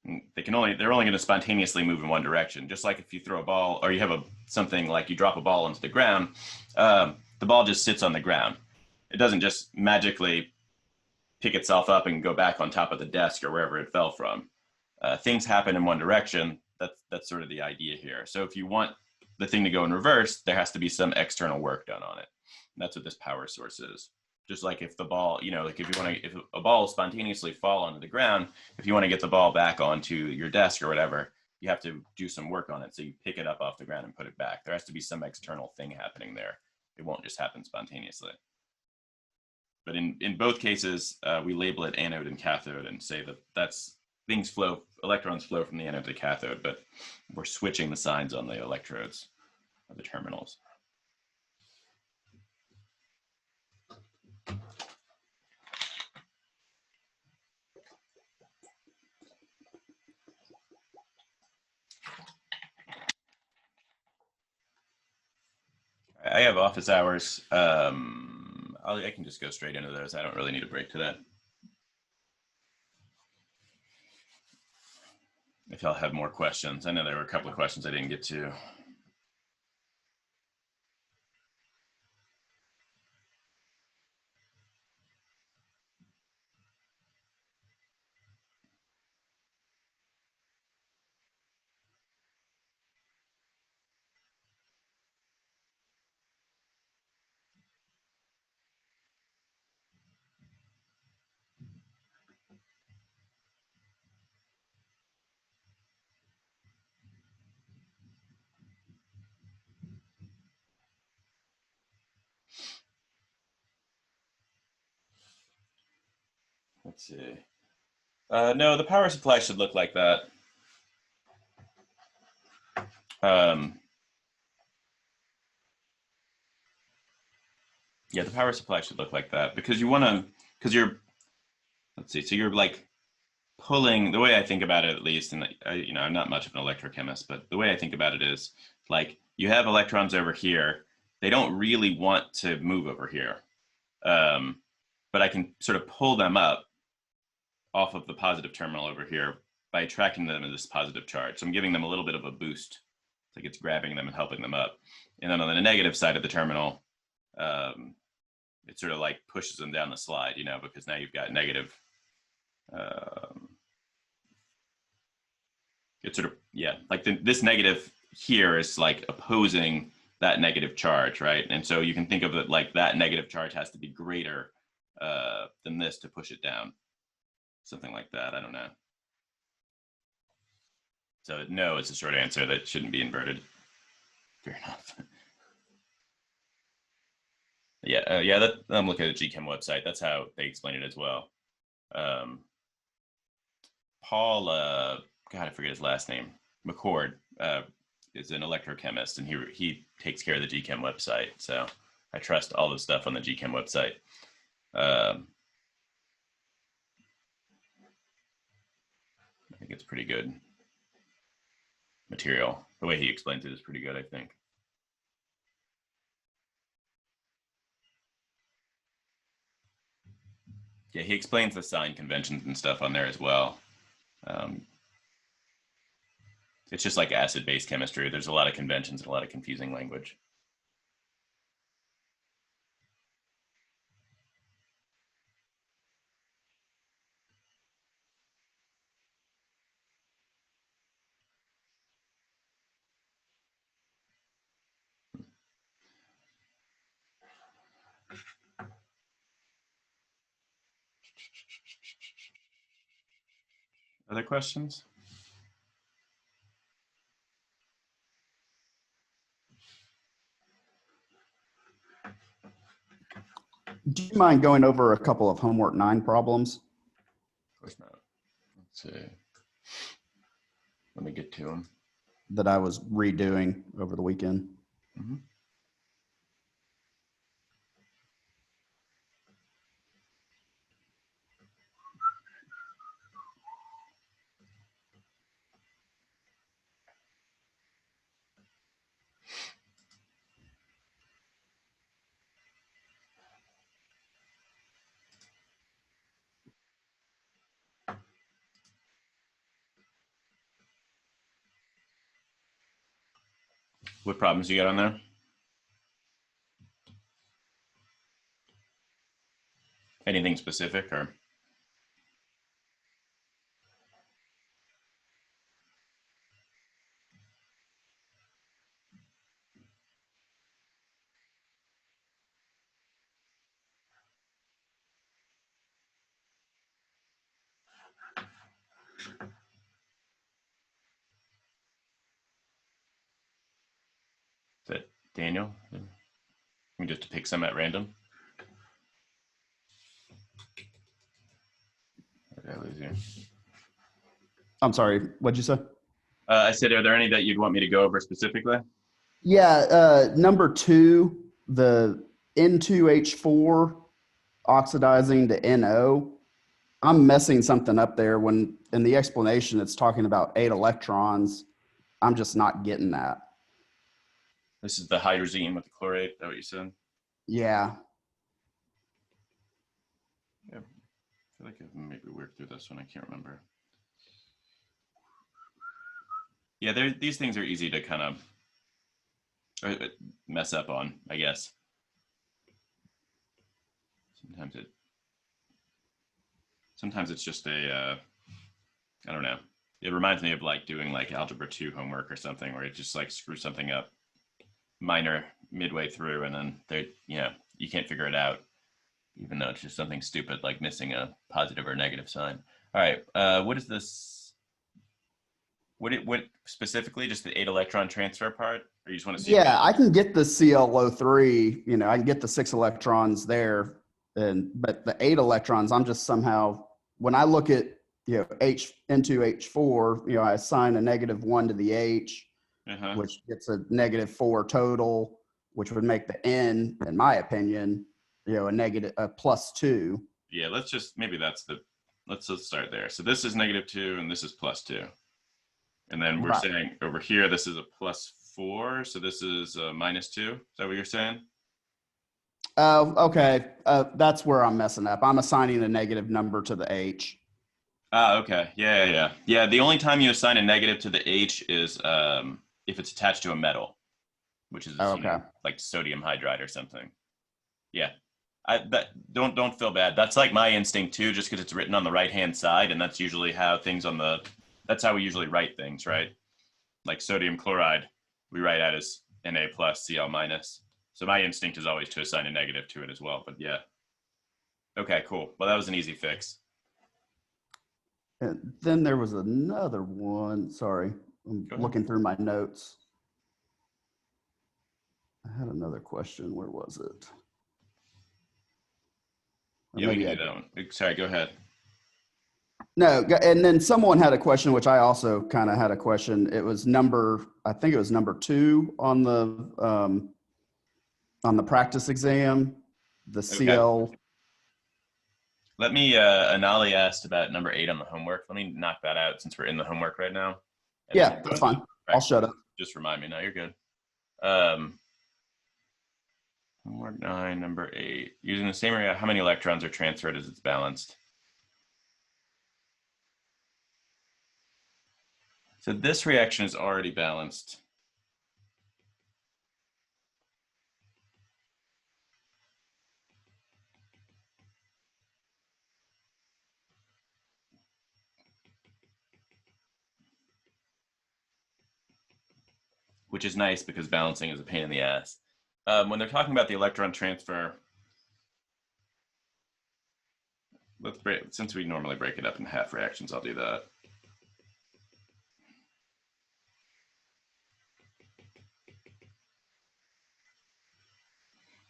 They're only going to spontaneously move in one direction. Just like if you throw a ball or you have something like you drop a ball into the ground, the ball just sits on the ground. It doesn't just magically pick itself up and go back on top of the desk or wherever it fell from. Things happen in one direction. That's sort of the idea here. So if you want the thing to go in reverse, there has to be some external work done on it. And that's what this power source is. Just like if the ball, like if a ball will spontaneously fall onto the ground, if you want to get the ball back onto your desk or whatever, you have to do some work on it. So you pick it up off the ground and put it back. There has to be some external thing happening there. It won't just happen spontaneously. But in both cases, we label it anode and cathode and say that electrons flow from the anode to the cathode, but we're switching the signs on the electrodes of the terminals. I have office hours. I can just go straight into those. I don't really need a break to that. If y'all have more questions. I know there were a couple of questions I didn't get to. Let's see. No, the power supply should look like that. Yeah, the power supply should look like that because let's see, so you're like pulling, the way I think about it at least, and I'm not much of an electrochemist, but the way I think about it is like you have electrons over here. They don't really want to move over here. But I can sort of pull them up off of the positive terminal over here by attracting them to this positive charge. So I'm giving them a little bit of a boost. It's like it's grabbing them and helping them up. And then on the negative side of the terminal, it sort of like pushes them down the slide, because now you've got negative. It's sort of, yeah, like this negative here is like opposing that negative charge, right? And so you can think of it like that negative charge has to be greater than this to push it down. Something like that, I don't know. So no, it's a short answer. That shouldn't be inverted. Fair enough. Yeah, I'm looking at the GChem website. That's how they explain it as well. Paul, God, I forget his last name. McCord is an electrochemist, and he takes care of the GChem website. So I trust all the stuff on the GChem website. I think it's pretty good material. The way he explains it is pretty good, I think. Yeah, he explains the sign conventions and stuff on there as well. It's just like acid-base chemistry. There's a lot of conventions and a lot of confusing language. Other questions? Do you mind going over a couple of homework 9 problems? Of course not. Let's see. Let me get to them. That I was redoing over the weekend. Mm-hmm. What problems you got on there? Anything specific or? Is that Daniel? Let me just pick some at random. What did I lose here? I'm sorry, what'd you say? I said, are there any that you'd want me to go over specifically? Yeah, number 2, the N2H4 oxidizing to NO. I'm messing something up there when in the explanation it's talking about 8 electrons. I'm just not getting that. This is the hydrazine with the chlorate. Is that what you said? Yeah. Yeah. I feel like I've maybe worked through this one. I can't remember. Yeah, these things are easy to kind of mess up on, I guess. Sometimes it's just a I don't know. It reminds me of like doing like algebra 2 homework or something where it just like screws something up minor midway through and then you can't figure it out, even though it's just something stupid like missing a positive or negative sign. All right, what is this? What specifically, just the 8 electron transfer part, or you just want to see? Yeah, I can get the ClO3, I can get the 6 electrons there, but the 8 electrons, I'm just somehow, when I look at, N2H4, I assign a -1 to the H, which gets a -4 total, which would make the N, in my opinion, a +2. Yeah, let's just, let's just start there. So this is -2 and this is +2. And then we're saying over here, this is a +4. So this is a -2. Is that what you're saying? Okay. That's where I'm messing up. I'm assigning a negative number to the H. Okay. Yeah. The only time you assign a negative to the H is if it's attached to a metal, which is like sodium hydride or something. Yeah. Don't feel bad. That's like my instinct too, just because it's written on the right-hand side, and that's usually how that's how we usually write things, right? Like sodium chloride, we write out as Na plus Cl minus. So my instinct is always to assign a negative to it as well. But yeah. Okay, cool. Well, that was an easy fix. And then there was another one. Sorry, I'm looking through my notes. I had another question. Where was it? Yeah, we can do that one. Sorry, go ahead. No, and then someone had a question, which I also kind of had a question. It was I think it was number 2 on the practice exam, the CL. Let me, Anali asked about number 8 on the homework. Let me knock that out since we're in the homework right now. Yeah, that's fine. I'll shut up. Just remind me. No, you're good. Homework 9, number 8. Using the same area, how many electrons are transferred as it's balanced? So this reaction is already balanced. Which is nice because balancing is a pain in the ass. When they're talking about the electron transfer, since we normally break it up in half reactions, I'll do that.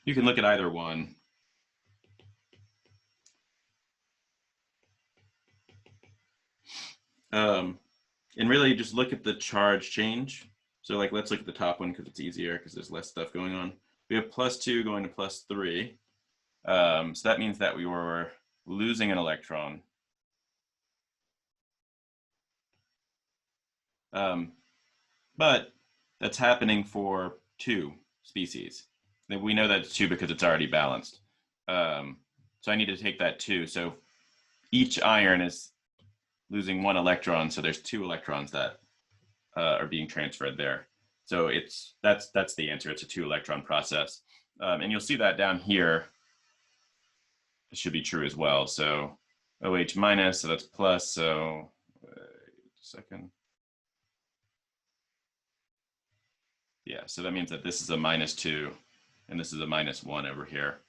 You can look at either one. And really just look at the charge change. So like, let's look at the top one because it's easier because there's less stuff going on. We have +2 going to +3. So that means that we were losing an electron. But that's happening for 2 species. We know that's 2 because it's already balanced. So I need to take that 2. So each iron is losing 1 electron. So there's 2 electrons that are being transferred there. So that's the answer. It's a 2-electron process. And you'll see that down here. It should be true as well. So OH minus, so that's plus. So wait a second. Yeah, so that means that this is a -2 and this is a -1 over here.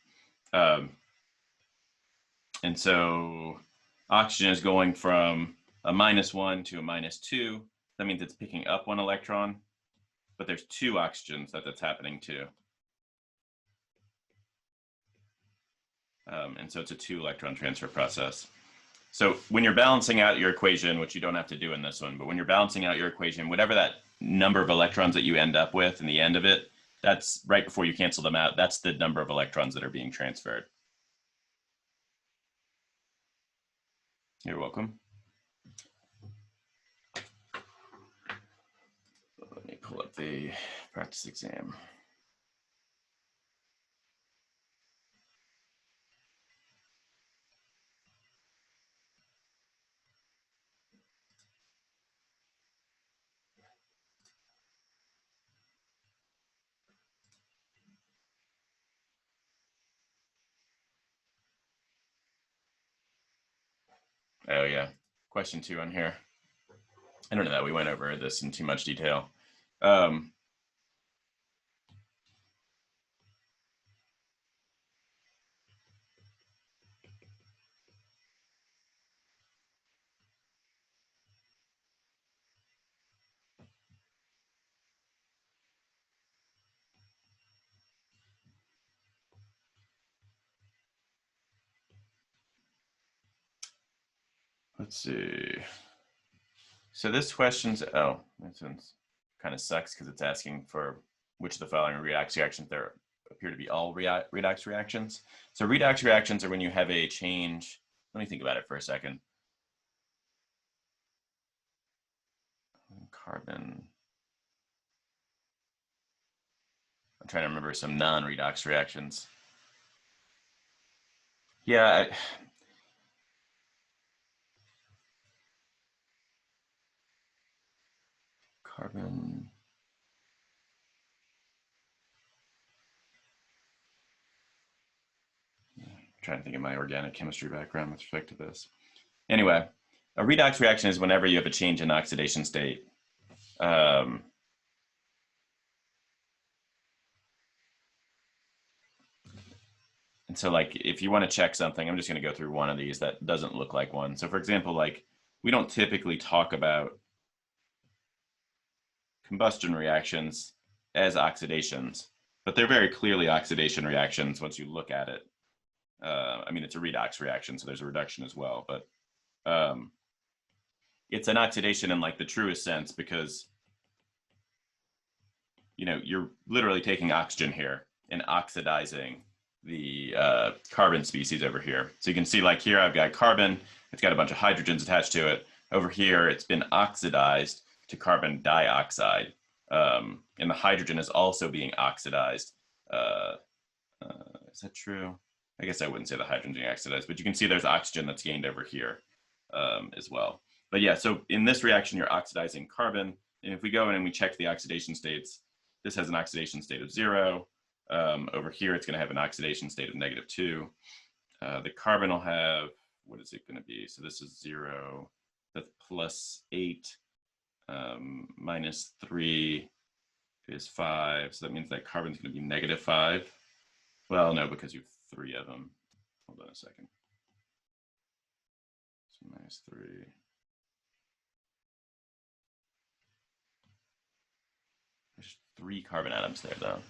And so oxygen is going from a -1 to a -2. That means it's picking up 1 electron, but there's 2 oxygens that's happening to. And so it's a 2-electron transfer process. So when you're balancing out your equation, which you don't have to do in this one, but when you're balancing out your equation, whatever that number of electrons that you end up with in the end of it, that's right before you cancel them out. That's the number of electrons that are being transferred. You're welcome. Let me pull up the practice exam. Oh yeah, question 2 on here. I don't know that we went over this in too much detail. Let's see. So this question's, oh, this one's kind of sucks because it's asking for which of the following redox reactions there appear to be all redox reactions. So redox reactions are when you have a change. Let me think about it for a second. Carbon. I'm trying to remember some non-redox reactions. Yeah, carbon. I'm trying to think of my organic chemistry background with respect to this. Anyway, a redox reaction is whenever you have a change in oxidation state. And so like if you want to check something, I'm just going to go through one of these that doesn't look like one. So for example, like we don't typically talk about combustion reactions as oxidations, but they're very clearly oxidation reactions once you look at it. I mean, it's a redox reaction, so there's a reduction as well, but it's an oxidation in like the truest sense because you're literally taking oxygen here and oxidizing the carbon species over here. So you can see like here I've got carbon, it's got a bunch of hydrogens attached to it. Over here it's been oxidized to carbon dioxide. And the hydrogen is also being oxidized. Is that true? I guess I wouldn't say the hydrogen being oxidized, but you can see there's oxygen that's gained over here as well. But yeah, so in this reaction, you're oxidizing carbon. And if we go in and we check the oxidation states, this has an oxidation state of 0. Over here, it's going to have an oxidation state of -2. The carbon will have, what is it going to be? So this is 0, that's +8, -3 is 5. So that means that carbon's going to be -5. Well, no, because you have 3 of them. Hold on a second. So -3. There's 3 carbon atoms there, though.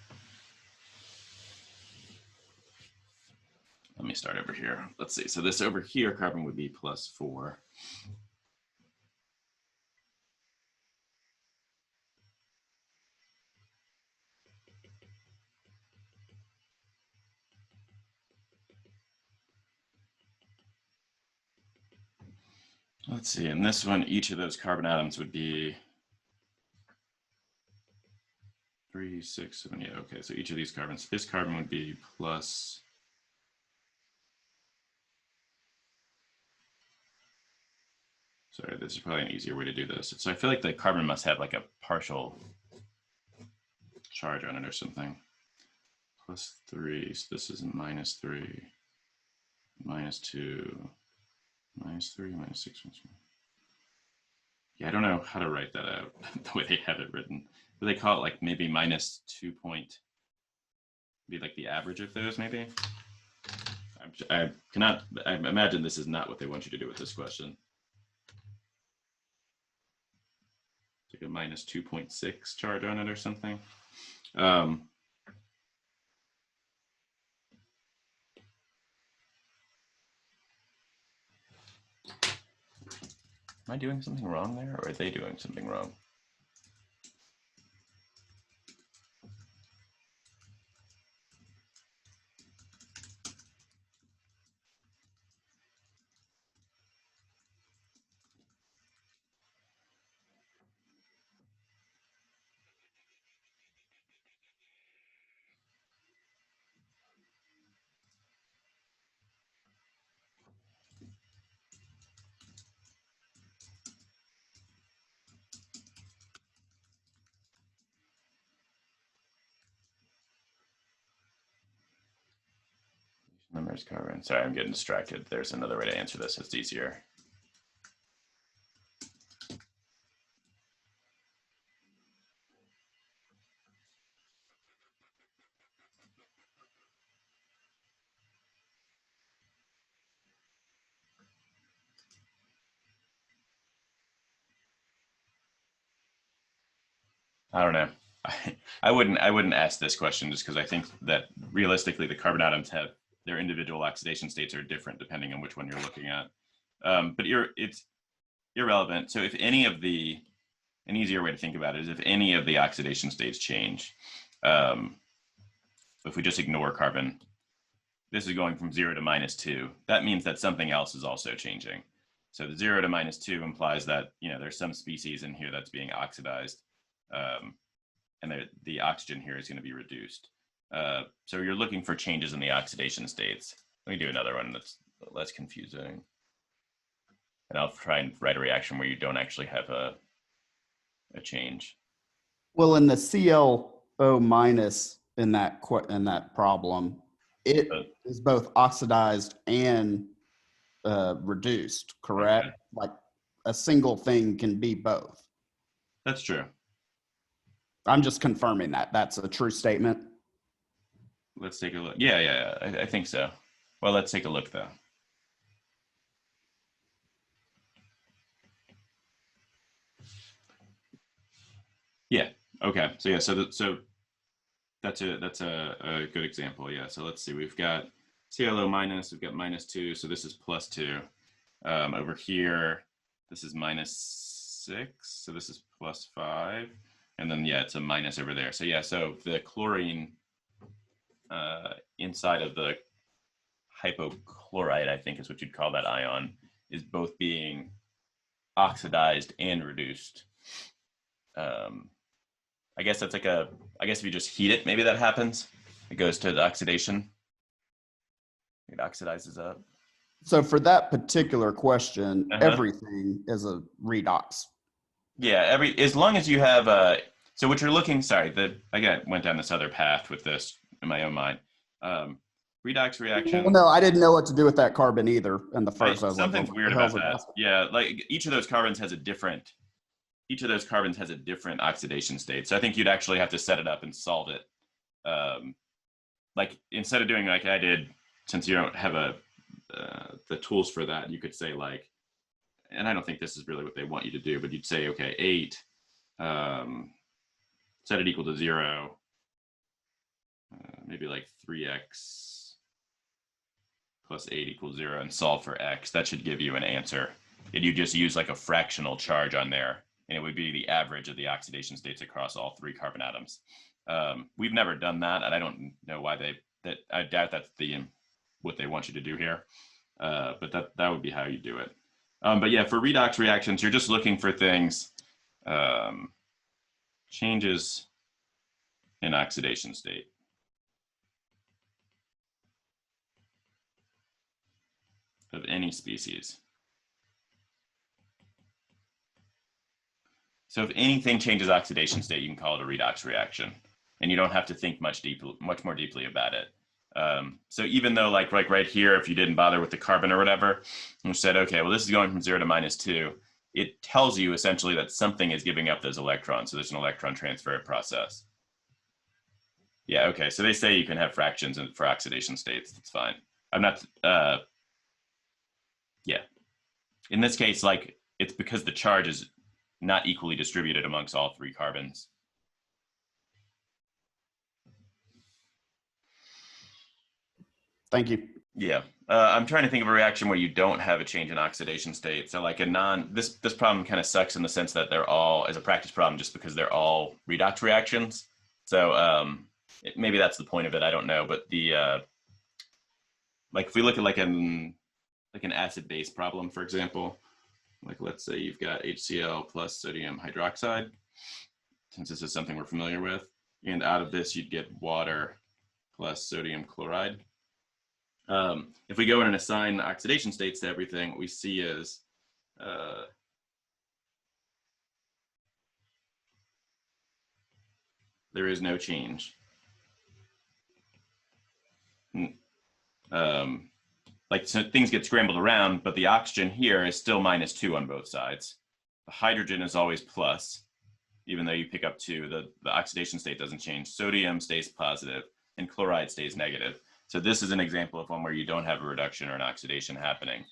Let me start over here. Let's see. So this over here, carbon would be +4. Let's see. In this one, each of those carbon atoms would be 3, 6, 7. Yeah, okay. So each of these carbons, this carbon would be plus. Sorry, this is probably an easier way to do this. So I feel like the carbon must have like a partial charge on it or something. +3, so this is -3, -2, -3, -6. Yeah, I don't know how to write that out the way they have it written. But they call it like maybe -2 point, be like the average of those maybe. I imagine this is not what they want you to do with this question. Like a -2.6 charge on it or something. Am I doing something wrong there, or are they doing something wrong? Numbers carbon. Sorry, I'm getting distracted. There's another way to answer this. It's easier. I don't know. I wouldn't ask this question just because I think that realistically the carbon atoms have their individual oxidation states are different depending on which one you're looking at. But it's irrelevant. So if any of an easier way to think about it is if any of the oxidation states change, if we just ignore carbon, this is going from 0 to -2. That means that something else is also changing. So the 0 to -2 implies that there's some species in here that's being oxidized. And the oxygen here is going to be reduced. So you're looking for changes in the oxidation states. Let me do another one that's less confusing. And I'll try and write a reaction where you don't actually have a change. Well, in the ClO minus in that problem, it is both oxidized and reduced, correct? Okay. Like a single thing can be both. That's true. I'm just confirming that. That's a true statement. Let's take a look. Yeah. I think so. Well, let's take a look though. Yeah. Okay. So yeah. So that's a good example. Yeah. So let's see. We've got ClO minus. We've got -2. So this is +2. Over here, this is -6. So this is +5. And then yeah, it's a minus over there. So yeah. So the chlorine inside of the hypochlorite, I think is what you'd call that ion, is both being oxidized and reduced. I guess that's like I guess if you just heat it, maybe that happens. It goes to the oxidation. It oxidizes up. So for that particular question, everything is a redox. Yeah, as long as you have so what you're looking, sorry, I went down this other path with this in my own mind. Redox reaction. Well, no, I didn't know what to do with that carbon either in the first. Something's weird about that. Yeah, like each of those carbons has a different oxidation state. So I think you'd actually have to set it up and solve it. Like instead of doing like I did, since you don't have the tools for that, you could say like, and I don't think this is really what they want you to do, but you'd say, okay, 8, set it equal to 0, maybe like 3x plus 8 equals 0 and solve for x. That should give you an answer. And you just use like a fractional charge on there, and it would be the average of the oxidation states across all 3 carbon atoms. We've never done that, and I don't know why I doubt that's what they want you to do here. But that would be how you do it. But yeah, for redox reactions, you're just looking for things, changes in oxidation state. Of any species. So if anything changes oxidation state, you can call it a redox reaction. and you don't have to think much more deeply about it. So even though like right here, if you didn't bother with the carbon or whatever, you said, okay, well, this is going from 0 to -2, it tells you essentially that something is giving up those electrons. So there's an electron transfer process. Yeah, okay. So they say you can have fractions for oxidation states. That's fine. I'm not, yeah. In this case, like it's because the charge is not equally distributed amongst all 3 carbons. Thank you. Yeah. I'm trying to think of a reaction where you don't have a change in oxidation state. So like this problem kind of sucks in the sense that they're all, as a practice problem, just because they're all redox reactions. So maybe that's the point of it. I don't know. But like if we look at like an acid-base problem, for example, like let's say you've got HCl plus sodium hydroxide, since this is something we're familiar with, and out of this you'd get water plus sodium chloride. If we go in and assign oxidation states to everything, what we see is there is no change. Like so things get scrambled around, but the oxygen here is still -2 on both sides. The hydrogen is always plus, even though you pick up 2, the oxidation state doesn't change. Sodium stays positive and chloride stays negative. So this is an example of one where you don't have a reduction or an oxidation happening.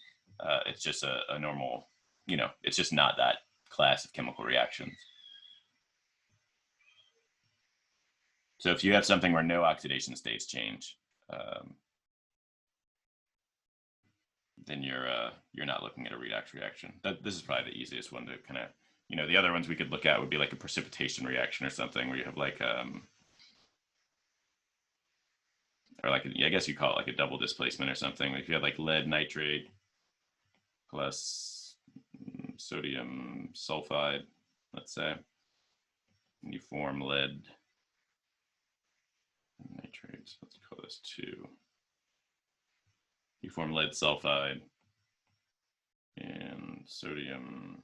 It's just a normal, it's just not that class of chemical reactions. So if you have something where no oxidation states change, then you're not looking at a redox reaction. This is probably the easiest one to kind of, the other ones we could look at would be like a precipitation reaction or something where you have like, or like, I guess you call it like a double displacement or something. Like if you had like lead nitrate plus sodium sulfide, let's say, and you form lead nitrates, let's call this 2. You form lead sulfide and sodium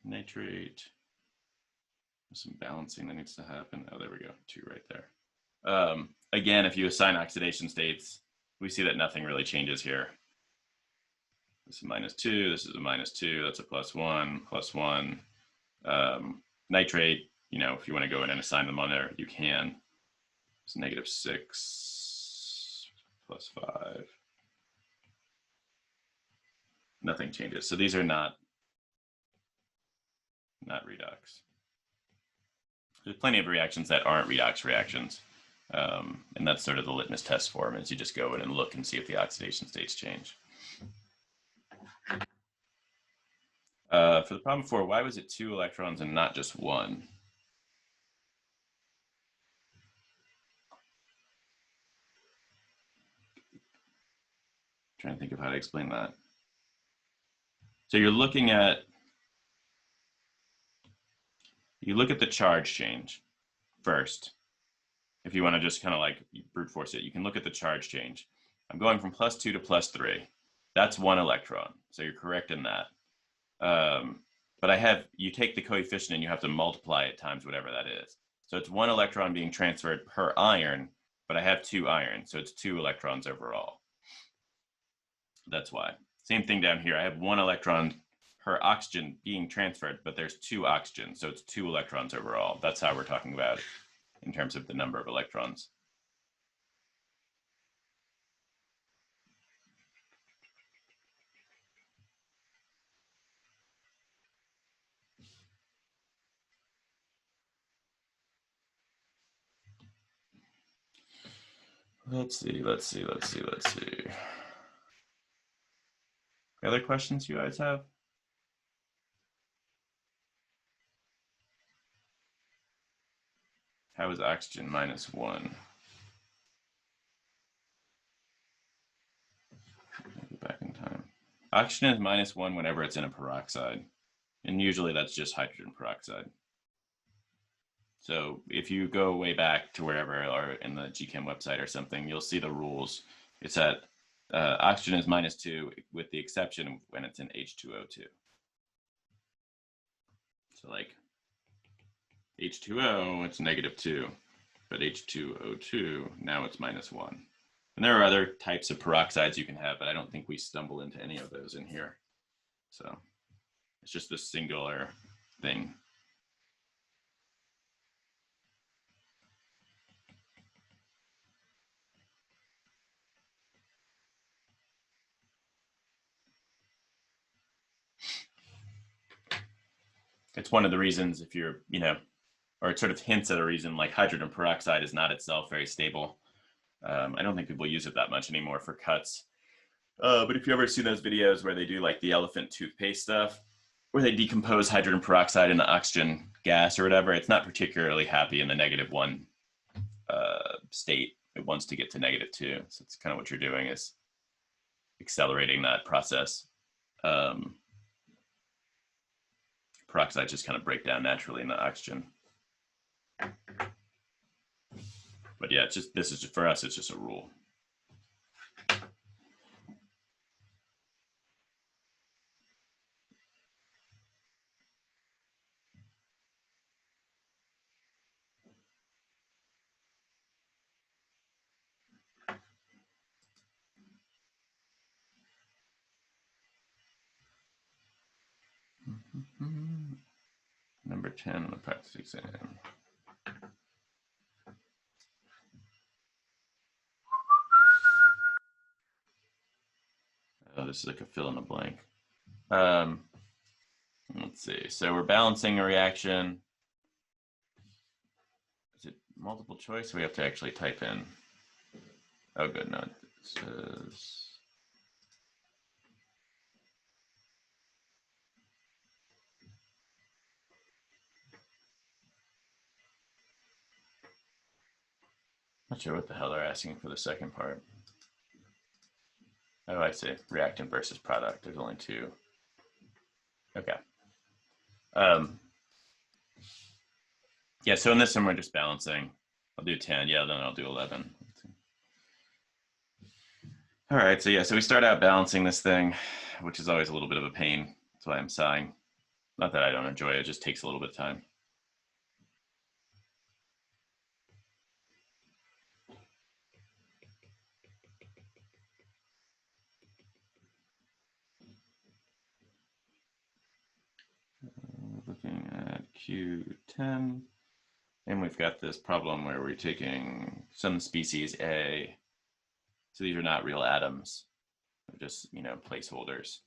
nitrate. There's some balancing that needs to happen. Oh, there we go, 2 right there. Again, if you assign oxidation states, we see that nothing really changes here. This is -2, this is a -2, that's a +1, +1. Nitrate, if you want to go in and assign them on there, you can. It's -6 +5. Nothing changes. So these are not redox. There's plenty of reactions that aren't redox reactions. And that's sort of the litmus test for them, is you just go in and look and see if the oxidation states change. For the problem 4, why was it 2 electrons and not just 1? Trying to think of how to explain that. So you look at the charge change first. If you want to just kind of like brute force it, you can look at the charge change. I'm going from +2 to +3. That's 1 electron. So you're correct in that. But you take the coefficient and you have to multiply it times whatever that is. So it's 1 electron being transferred per iron, but I have 2 iron. So it's 2 electrons overall. That's why. Same thing down here. I have 1 electron per oxygen being transferred, but there's 2 oxygens. So it's 2 electrons overall. That's how we're talking about in terms of the number of electrons. Let's see. Other questions you guys have? How is oxygen -1? Go back in time. Oxygen is -1 whenever it's in a peroxide. And usually that's just hydrogen peroxide. So if you go way back to wherever, or in the GChem website or something, you'll see the rules. It's that oxygen is -2 with the exception of when it's in H2O2. So like H2O, it's -2. But H2O2, now it's -1. And there are other types of peroxides you can have, but I don't think we stumble into any of those in here. So it's just this singular thing. It's one of the reasons if you're, or it sort of hints at a reason like hydrogen peroxide is not itself very stable. I don't think people use it that much anymore for cuts. But if you ever see those videos where they do like the elephant toothpaste stuff, where they decompose hydrogen peroxide into oxygen gas or whatever, it's not particularly happy in the -1 state. It wants to get to -2. So it's kind of what you're doing is accelerating that process. Peroxides just kind of break down naturally in the oxygen. But yeah, it's just, this is just, for us, it's just a rule. Number 10 on the practice exam. Oh, this is like a fill in the blank. Let's see. So we're balancing a reaction. Is it multiple choice? We have to actually type in. Oh, good. No, it says. Not sure what the hell they're asking for the second part. Oh, I see. Reactant versus product. There's only two. Okay. Yeah, so in this one, we're just balancing. I'll do 10. Yeah, then I'll do 11. All right, so yeah, so we start out balancing this thing, which is always a little bit of a pain. That's why I'm sighing. Not that I don't enjoy it, it just takes a little bit of time. Looking at Q10, and we've got this problem where we're taking some species A, so these are not real atoms, they're just, placeholders,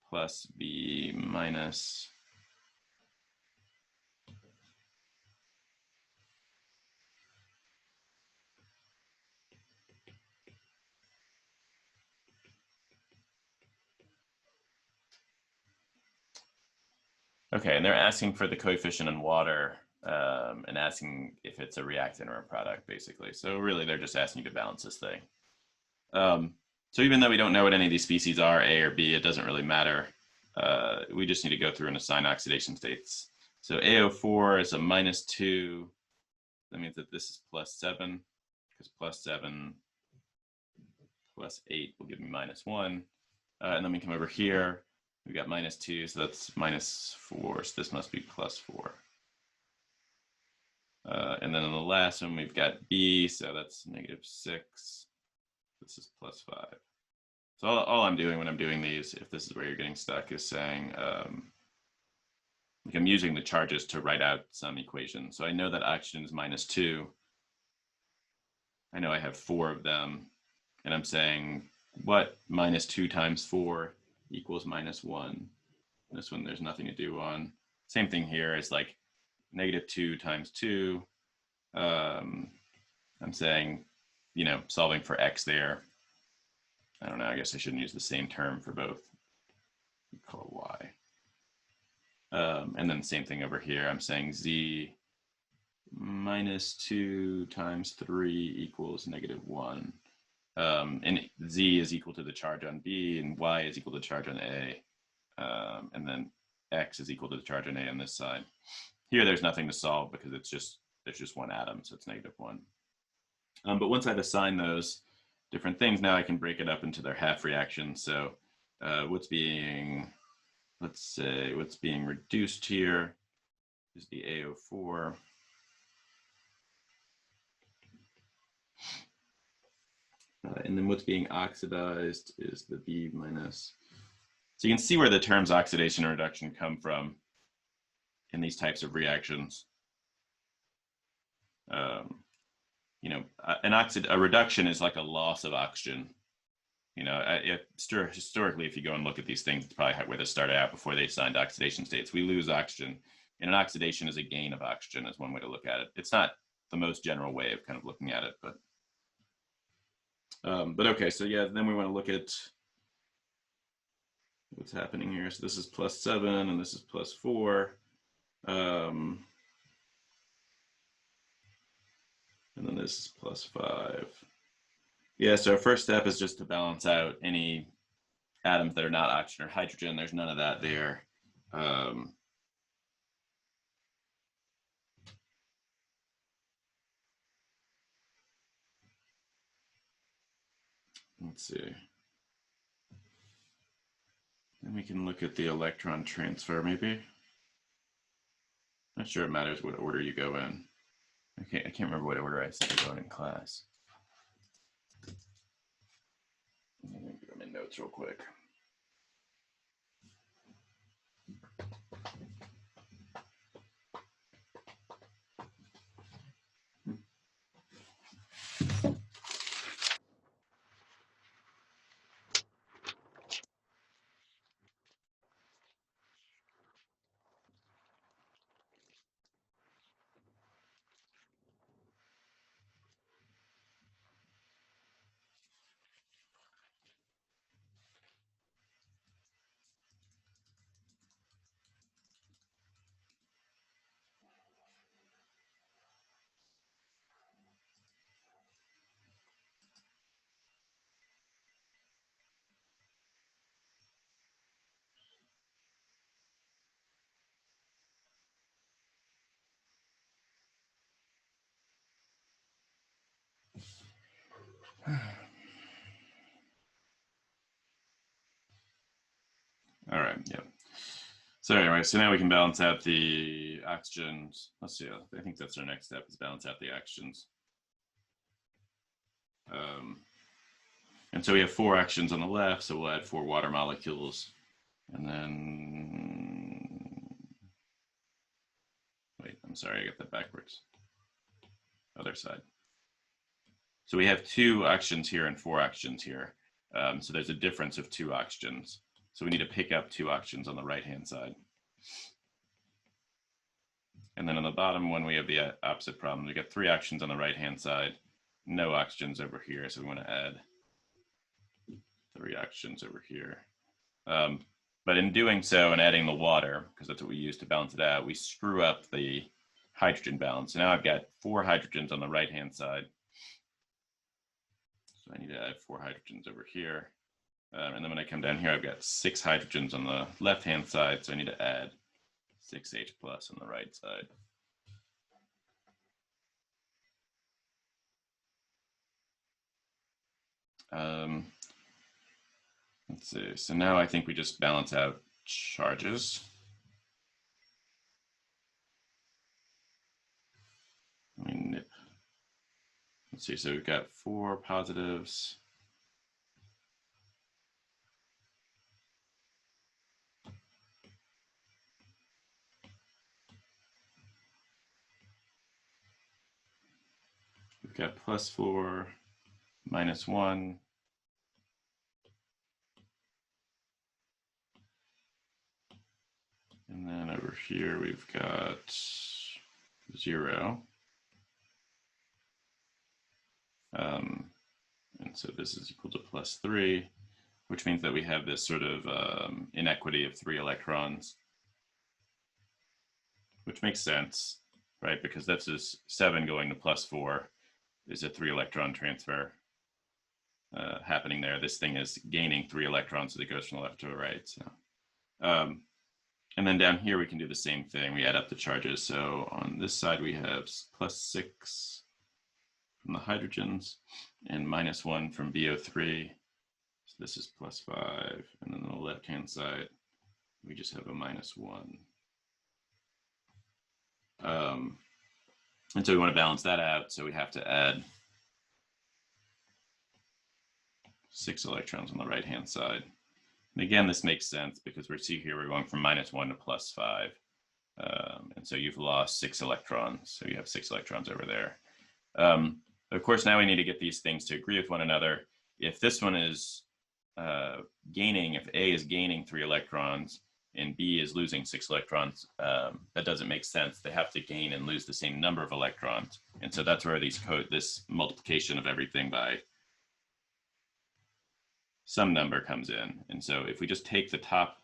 plus B minus. Okay, and they're asking for the coefficient in water and asking if it's a reactant or a product, basically. So really, they're just asking you to balance this thing. So even though we don't know what any of these species are, A or B, it doesn't really matter. We just need to go through and assign oxidation states. So AO4 is a -2. That means that this is +7, because +7 plus 8 will give me -1. And then we come over here. We got -2, so that's -4. So this must be +4. And then on the last one, we've got B, so that's -6. This is +5. So all I'm doing when I'm doing these, if this is where you're getting stuck, is saying, like I'm using the charges to write out some equation. So I know that oxygen is -2. I know I have 4 of them. And I'm saying, what -2 times 4 equals -1? This one, there's nothing to do on. Same thing here is like -2 times 2. I'm saying, solving for x there. I don't know, I guess I shouldn't use the same term for both. We call it y. And then same thing over here. I'm saying z -2 times 3 equals -1. And z is equal to the charge on B, and y is equal to the charge on A. And then x is equal to the charge on A on this side. Here, there's nothing to solve because there's just one atom, so it's -1. But once I've assigned those different things, now I can break it up into their half reactions. So what's being reduced here is the AO4. And then what's being oxidized is the B minus. So you can see where the terms oxidation and reduction come from in these types of reactions. You know, a reduction is like a loss of oxygen. You know, historically, if you go and look at these things, it's probably where they started out before they assigned oxidation states. We lose oxygen, and an oxidation is a gain of oxygen, is one way to look at it. It's not the most general way of kind of looking at it, but okay. So yeah, then we want to look at what's happening here. So this is +7, and this is +4. And then this is +5. Yeah, so our first step is just to balance out any atoms that are not oxygen or hydrogen. There's none of that there. Let's see. Then we can look at the electron transfer, maybe. Not sure it matters what order you go in. I can't remember what order I said to go in class. Let me go to my notes real quick. All right, yeah. So anyway, so now we can balance out the oxygens. Let's see, I think that's our next step, is balance out the oxygens. And so we have 4 oxygens on the left, so we'll add 4 water molecules. And then, wait, I'm sorry, I got that backwards. Other side. So we have 2 oxygens here and 4 oxygens here. So there's a difference of 2 oxygens. So we need to pick up 2 oxygens on the right-hand side. And then on the bottom one, we have the opposite problem. We got 3 oxygens on the right-hand side, no oxygens over here. So we want to add 3 oxygens over here. But in doing so and adding the water, because that's what we use to balance it out, we screw up the hydrogen balance. So now I've got 4 hydrogens on the right-hand side. So I need to add 4 hydrogens over here. And then when I come down here, I've got 6 hydrogens on the left-hand side. So I need to add 6H plus on the right side. Let's see. So now I think we just balance out charges. I mean, let's see. So we've got 4 positives. We've got +4, -1. And then over here, we've got 0. And so this is equal to +3, which means that we have this sort of inequity of 3 electrons, which makes sense, right? Because that's just 7 going to +4 is a 3 electron transfer happening there. This thing is gaining 3 electrons as it goes from the left to the right. So, and then down here, we can do the same thing. We add up the charges. So on this side, we have +6 from the hydrogens and -1 from BO3. So this is +5. And then on the left-hand side, we just have a -1. And so we want to balance that out. So we have to add 6 electrons on the right-hand side. And again, this makes sense because we see here we're going from -1 to +5. And so you've lost 6 electrons. So you have 6 electrons over there. Of course, now we need to get these things to agree with one another. If this one is gaining, if A is gaining 3 electrons and B is losing 6 electrons, that doesn't make sense. They have to gain and lose the same number of electrons. And so that's where this multiplication of everything by some number comes in. And so if we just take the top,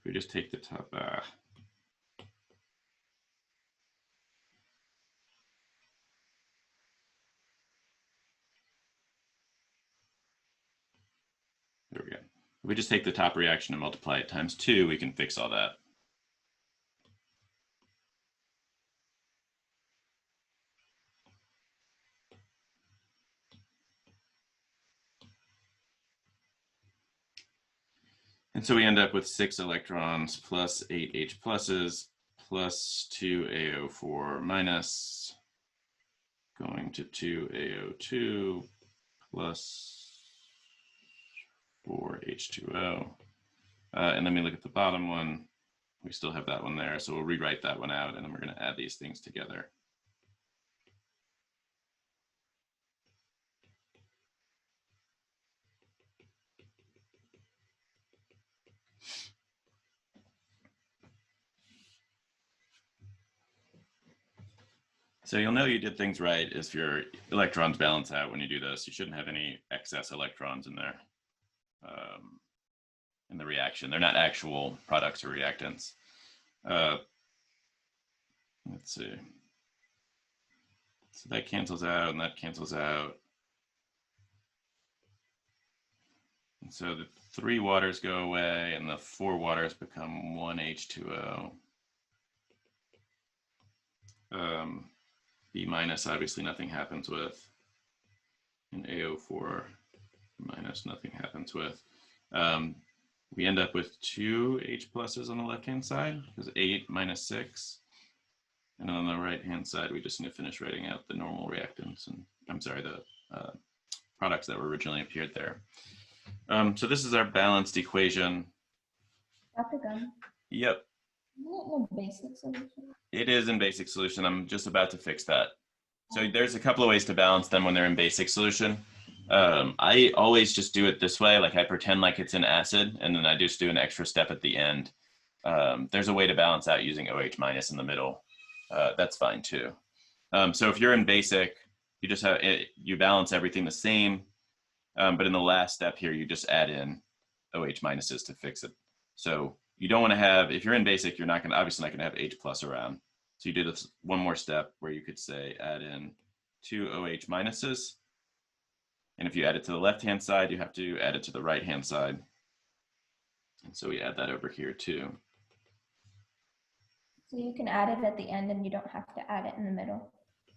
there we go. If we just take the top reaction and multiply it times 2, we can fix all that. And so we end up with 6 electrons plus 8 H pluses plus 2 AO4 minus going to 2 AO2 plus 4 H2O. And then we look at the bottom one. We still have that one there. So we'll rewrite that one out, and then we're going to add these things together. So you'll know you did things right if your electrons balance out when you do this. You shouldn't have any excess electrons in there in the reaction. They're not actual products or reactants. Let's see. So that cancels out and that cancels out. And so the 3 waters go away and the 4 waters become 1 H2O. B minus, obviously nothing happens with. And AO4 minus, nothing happens with. We end up with 2 H pluses on the left-hand side, because 8 minus 6. And on the right-hand side, we just need to finish writing out the normal reactants, and I'm sorry, the products that were originally appeared there. So this is our balanced equation. Dr. Gunn? Yep. Isn't it in basic solution? It is in basic solution. I'm just about to fix that. So there's a couple of ways to balance them when they're in basic solution. I always just do it this way. Like I pretend like it's an acid, and then I just do an extra step at the end. There's a way to balance out using OH minus in the middle. That's fine too. So if you're in basic, you just have you balance everything the same, but in the last step here, you just add in OH minuses to fix it. So you don't want to have, if you're in basic, you're obviously not going to have H plus around. So you do this one more step where you could say add in 2 OH minuses. And if you add it to the left-hand side, you have to add it to the right-hand side. And so we add that over here too. So you can add it at the end and you don't have to add it in the middle.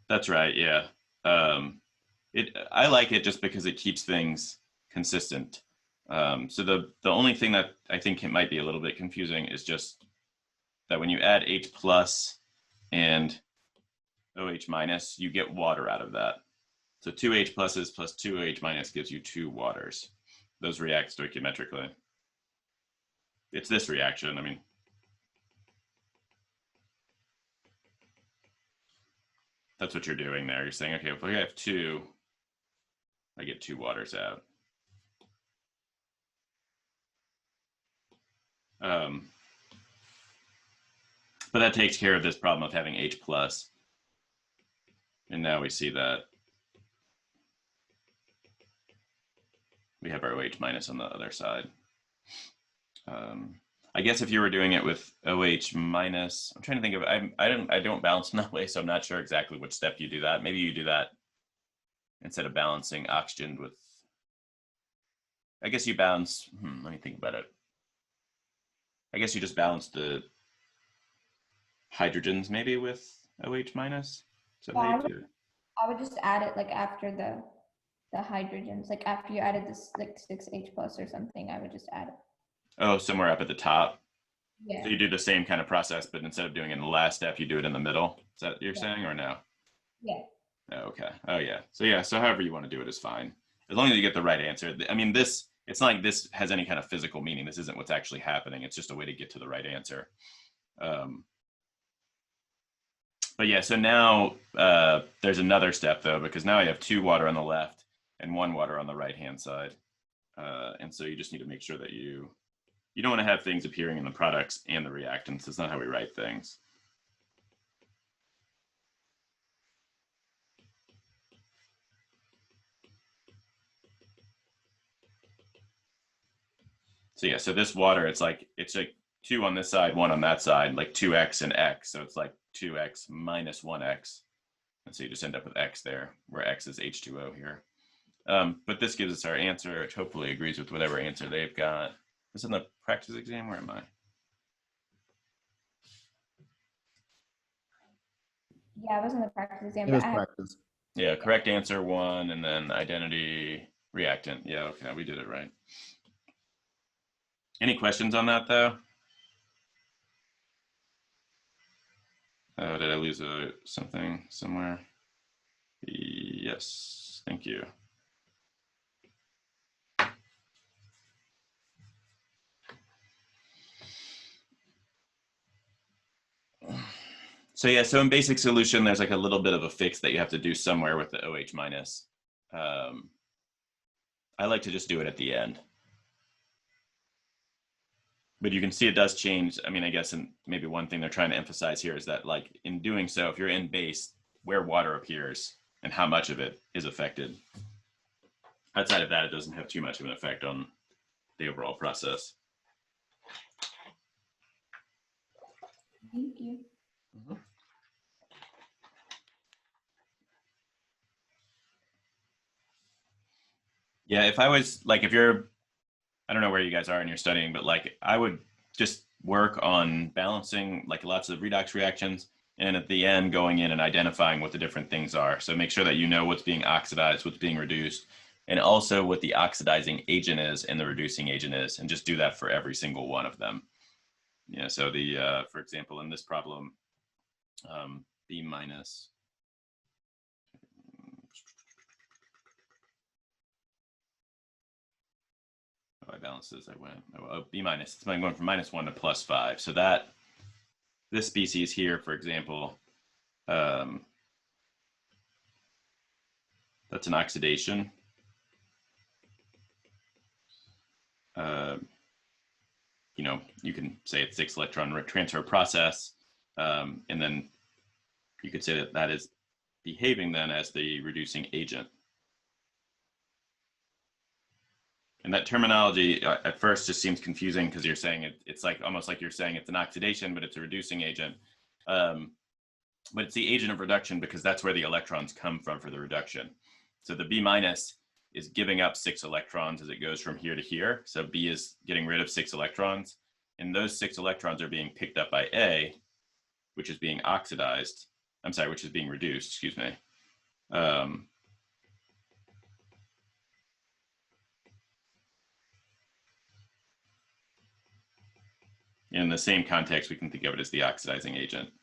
That's right, yeah. I like it just because it keeps things consistent. So the only thing that I think it might be a little bit confusing is just that when you add H plus and OH minus, you get water out of that. So 2 H pluses plus 2 OH minus gives you 2 waters. Those react stoichiometrically. It's this reaction, I mean. That's what you're doing there. You're saying, okay, if I have 2, I get 2 waters out. But that takes care of this problem of having H plus. And now we see that we have our OH minus on the other side. I guess if you were doing it with OH minus, I'm trying to think of, I don't balance in that way, so I'm not sure exactly which step you do that. Maybe you do that instead of balancing oxygen with, I guess you balance, let me think about it. I guess you just balance the hydrogens maybe with OH minus. So Yeah, I would just add it like after the hydrogens, like after you added this like 6H plus or something, I would just add it. Oh, somewhere up at the top. Yeah. So you do the same kind of process, but instead of doing it in the last step, you do it in the middle. Is that what you're Yeah. saying, or no? Yeah. Oh, okay. Oh, yeah. So yeah. So however you want to do it is fine, as long as you get the right answer. I mean, this. It's not like this has any kind of physical meaning. This isn't what's actually happening. It's just a way to get to the right answer. But yeah. So now there's another step though, because now I have 2 water on the left and 1 water on the right hand side, and so you just need to make sure that you don't want to have things appearing in the products and the reactants. That's not how we write things. So yeah, so this water, it's like 2 on this side, 1 on that side, like 2x and x. So it's like 2x minus 1x. And so you just end up with x there, where x is H2O here. But this gives us our answer, which hopefully agrees with whatever answer they've got. This is in the practice exam. Where am I? Yeah, I was in the practice exam, It but was I have, practice. Yeah, correct answer 1, and then identity reactant. Yeah, okay, we did it right. Any questions on that though? Oh, did I lose something somewhere? Yes, thank you. So yeah, so in basic solution, there's like a little bit of a fix that you have to do somewhere with the OH minus. I like to just do it at the end. But you can see it does change. I mean, I guess, and maybe one thing they're trying to emphasize here is that, like, in doing so, if you're in base, where water appears and how much of it is affected. Outside of that, it doesn't have too much of an effect on the overall process. thank you. Mm-hmm. Yeah, if I was like, if you're, I don't know where you guys are in your studying, but like, I would just work on balancing like lots of redox reactions, and at the end going in and identifying what the different things are. So make sure that you know what's being oxidized, what's being reduced, and also what the oxidizing agent is and the reducing agent is, and just do that for every single one of them. Yeah, so the for example, in this problem, B minus, oh, I balanced this, I went, oh, B minus, it's going from -1 to +5. So that, this species here, for example, that's an oxidation. Uh, you know, you can say it's 6-electron transfer process, and then you could say that that is behaving then as the reducing agent. And that terminology at first just seems confusing because you're saying it's like almost like you're saying it's an oxidation, but it's a reducing agent. But it's the agent of reduction because that's where the electrons come from for the reduction. So the B minus is giving up 6 electrons as it goes from here to here. So B is getting rid of 6 electrons, and those 6 electrons are being picked up by A, which is being oxidized. I'm sorry, which is being reduced, excuse me. In the same context, we can think of it as the oxidizing agent.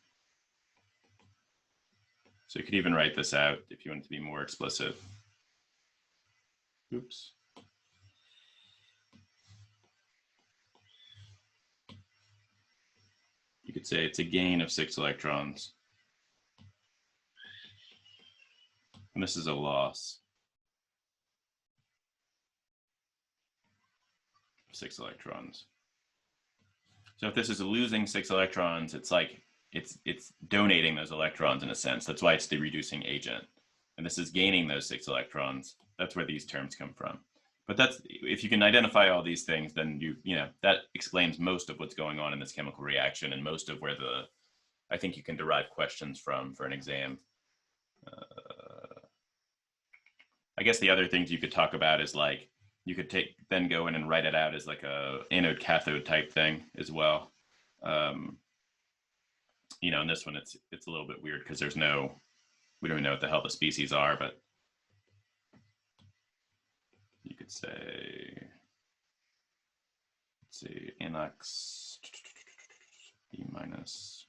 So you could even write this out if you want to be more explicit. Oops. You could say it's a gain of 6 electrons. And this is a loss of 6 electrons. So if this is losing 6 electrons, it's like it's donating those electrons in a sense. That's why it's the reducing agent. And this is gaining those 6 electrons. That's where these terms come from. But that's, if you can identify all these things, then you know that explains most of what's going on in this chemical reaction and most of where I think you can derive questions from for an exam. I guess the other things you could talk about is like you could then go in and write it out as like a anode cathode type thing as well. You know, in this one it's a little bit weird because we don't even know what the hell the species are, but you could say, let's see, anox. B minus.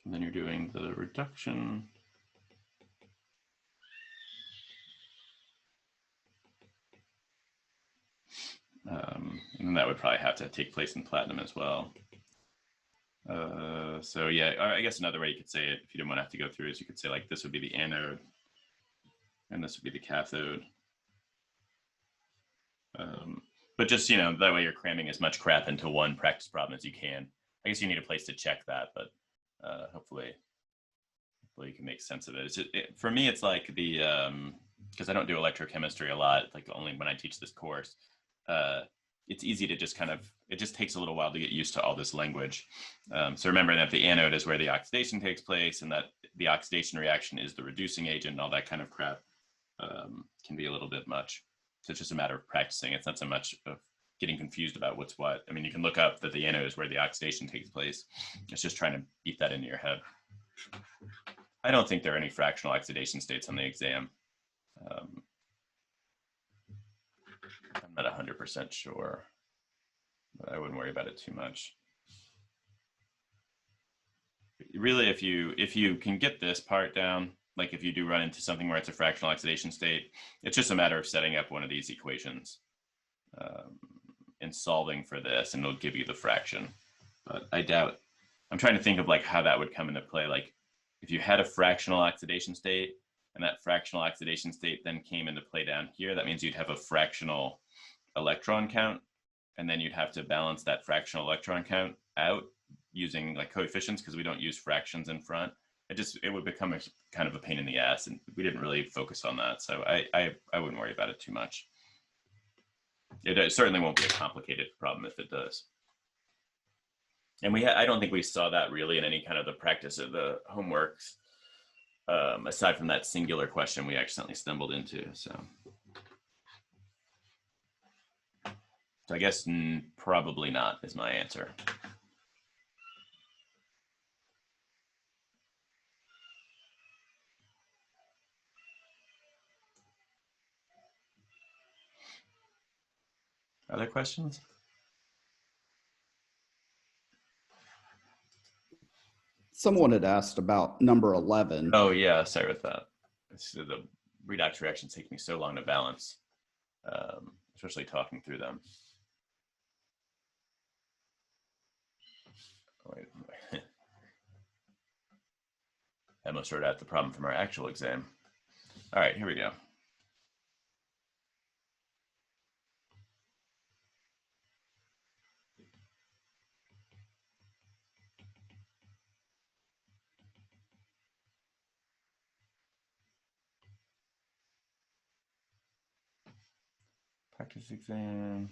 And then you're doing the reduction. And then that would probably have to take place in platinum as well. So yeah, I guess another way you could say it, if you didn't want to have to go through, is you could say like this would be the anode, and this would be the cathode. But just, you know, that way you're cramming as much crap into one practice problem as you can. I guess you need a place to check that, but hopefully you can make sense of it. It's just, for me, it's like the, because I don't do electrochemistry a lot, like only when I teach this course, it's easy to just kind of, it just takes a little while to get used to all this language. So remember that the anode is where the oxidation takes place, and that the oxidation reaction is the reducing agent, and all that kind of crap can be a little bit much. So it's just a matter of practicing. It's not so much of getting confused about what's what. I mean, you can look up that the anode is where the oxidation takes place. It's just trying to beat that into your head. I don't think there are any fractional oxidation states on the exam. I'm not 100% sure, but I wouldn't worry about it too much. Really, if you can get this part down, like if you do run into something where it's a fractional oxidation state, it's just a matter of setting up one of these equations and solving for this, and it'll give you the fraction. But I doubt, I'm trying to think of like how that would come into play. Like if you had a fractional oxidation state, and that fractional oxidation state then came into play down here, that means you'd have a fractional electron count, and then you'd have to balance that fractional electron count out using like coefficients, because we don't use fractions in front. It would become a kind of a pain in the ass, and we didn't really focus on that. So I wouldn't worry about it too much. It certainly won't be a complicated problem if it does. And I don't think we saw that really in any kind of the practice of the homeworks, aside from that singular question we accidentally stumbled into. So I guess probably not is my answer. Other questions? Someone had asked about number 11. Oh yeah, sorry about that. So the redox reactions take me so long to balance, especially talking through them. Wait. I almost wrote out the problem from our actual exam. All right, here we go. Practice exam.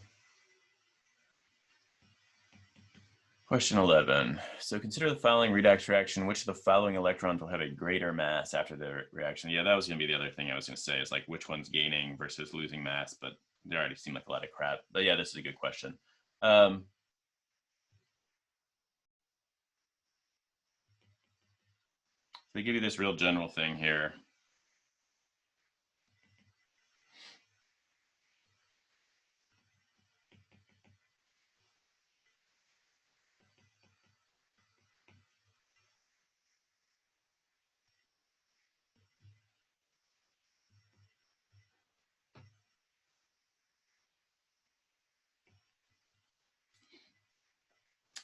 Question 11. So consider the following redox reaction. Which of the following electrons will have a greater mass after the reaction? Yeah, that was going to be the other thing I was going to say, is like which one's gaining versus losing mass, but they already seem like a lot of crap. But yeah, this is a good question. They give you this real general thing here.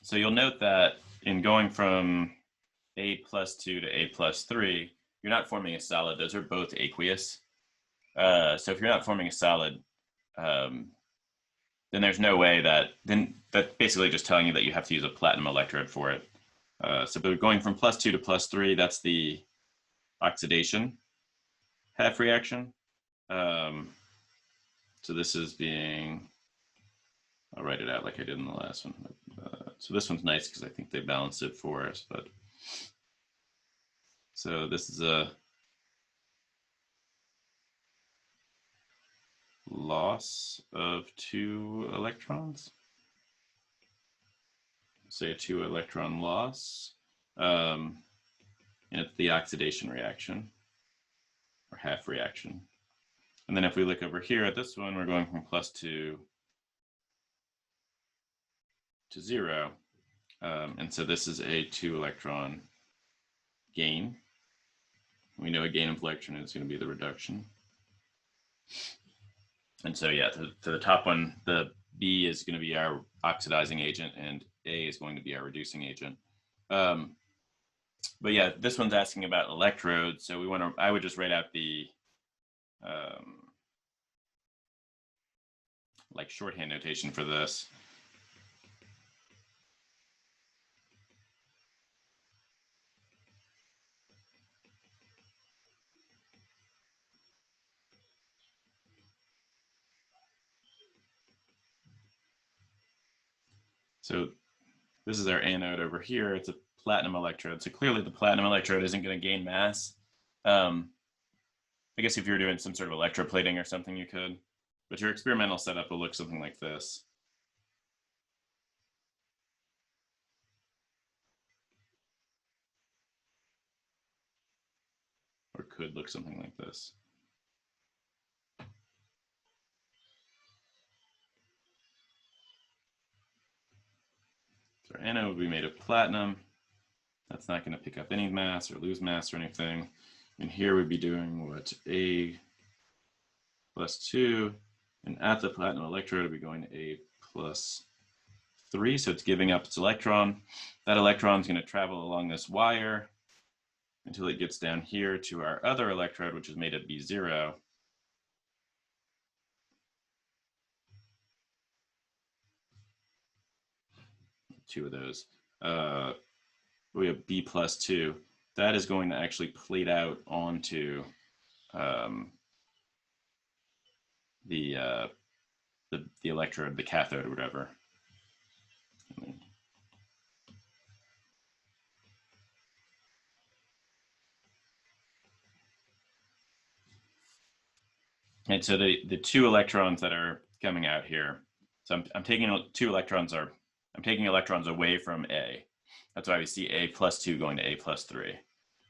So you'll note that in going from A+2 to A+3, you're not forming a solid. Those are both aqueous. So if you're not forming a solid, then there's no way then that's basically just telling you that you have to use a platinum electrode for it. So going from +2 to +3, that's the oxidation half reaction. So this is being, I'll write it out like I did in the last one. So this one's nice because I think they balanced it for us, but so this is a loss of 2 electrons. Say a 2 electron loss. And it's the oxidation reaction, or half reaction. And then if we look over here at this one, we're going from +2 to 0. And so this is a 2-electron gain. We know a gain of electron is going to be the reduction. And so, yeah, to the top one, the B is going to be our oxidizing agent, and A is going to be our reducing agent. But yeah, this one's asking about electrodes. So we want to, I would just write out the like shorthand notation for this. So this is our anode over here. It's a platinum electrode. So clearly the platinum electrode isn't going to gain mass. I guess if you're doing some sort of electroplating or something, you could. But your experimental setup will look something like this. Or could look something like this. So our anode would be made of platinum. That's not going to pick up any mass or lose mass or anything. And here we'd be doing what, A +2, and at the platinum electrode, it'd be going to A +3, so it's giving up its electron. That electron is going to travel along this wire until it gets down here to our other electrode, which is made of B0. Two of those. We have B +2. That is going to actually plate out onto the electrode, the cathode or whatever. And so the two electrons that are coming out here, so I'm taking I'm taking electrons away from A. That's why we see A +2 going to A +3.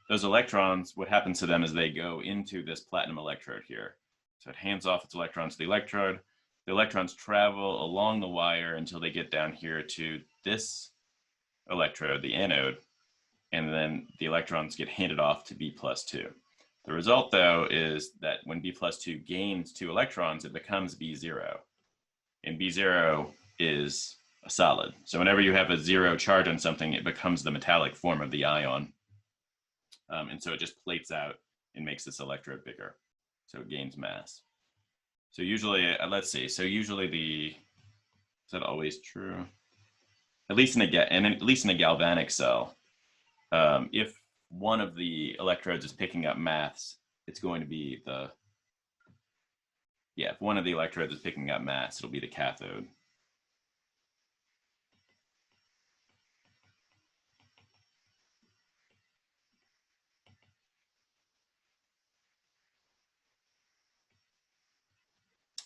Those electrons, what happens to them is they go into this platinum electrode here. So it hands off its electrons to the electrode. The electrons travel along the wire until they get down here to this electrode, the anode, and then the electrons get handed off to B +2. The result, though, is that when B +2 gains 2 electrons, it becomes B0. And B0 is a solid. So whenever you have a 0 charge on something, it becomes the metallic form of the ion. And so it just plates out and makes this electrode bigger. So it gains mass. So usually, let's see. So usually is that always true? At least in a galvanic cell, if one of the electrodes is picking up mass, it's going to be if one of the electrodes is picking up mass, it'll be the cathode.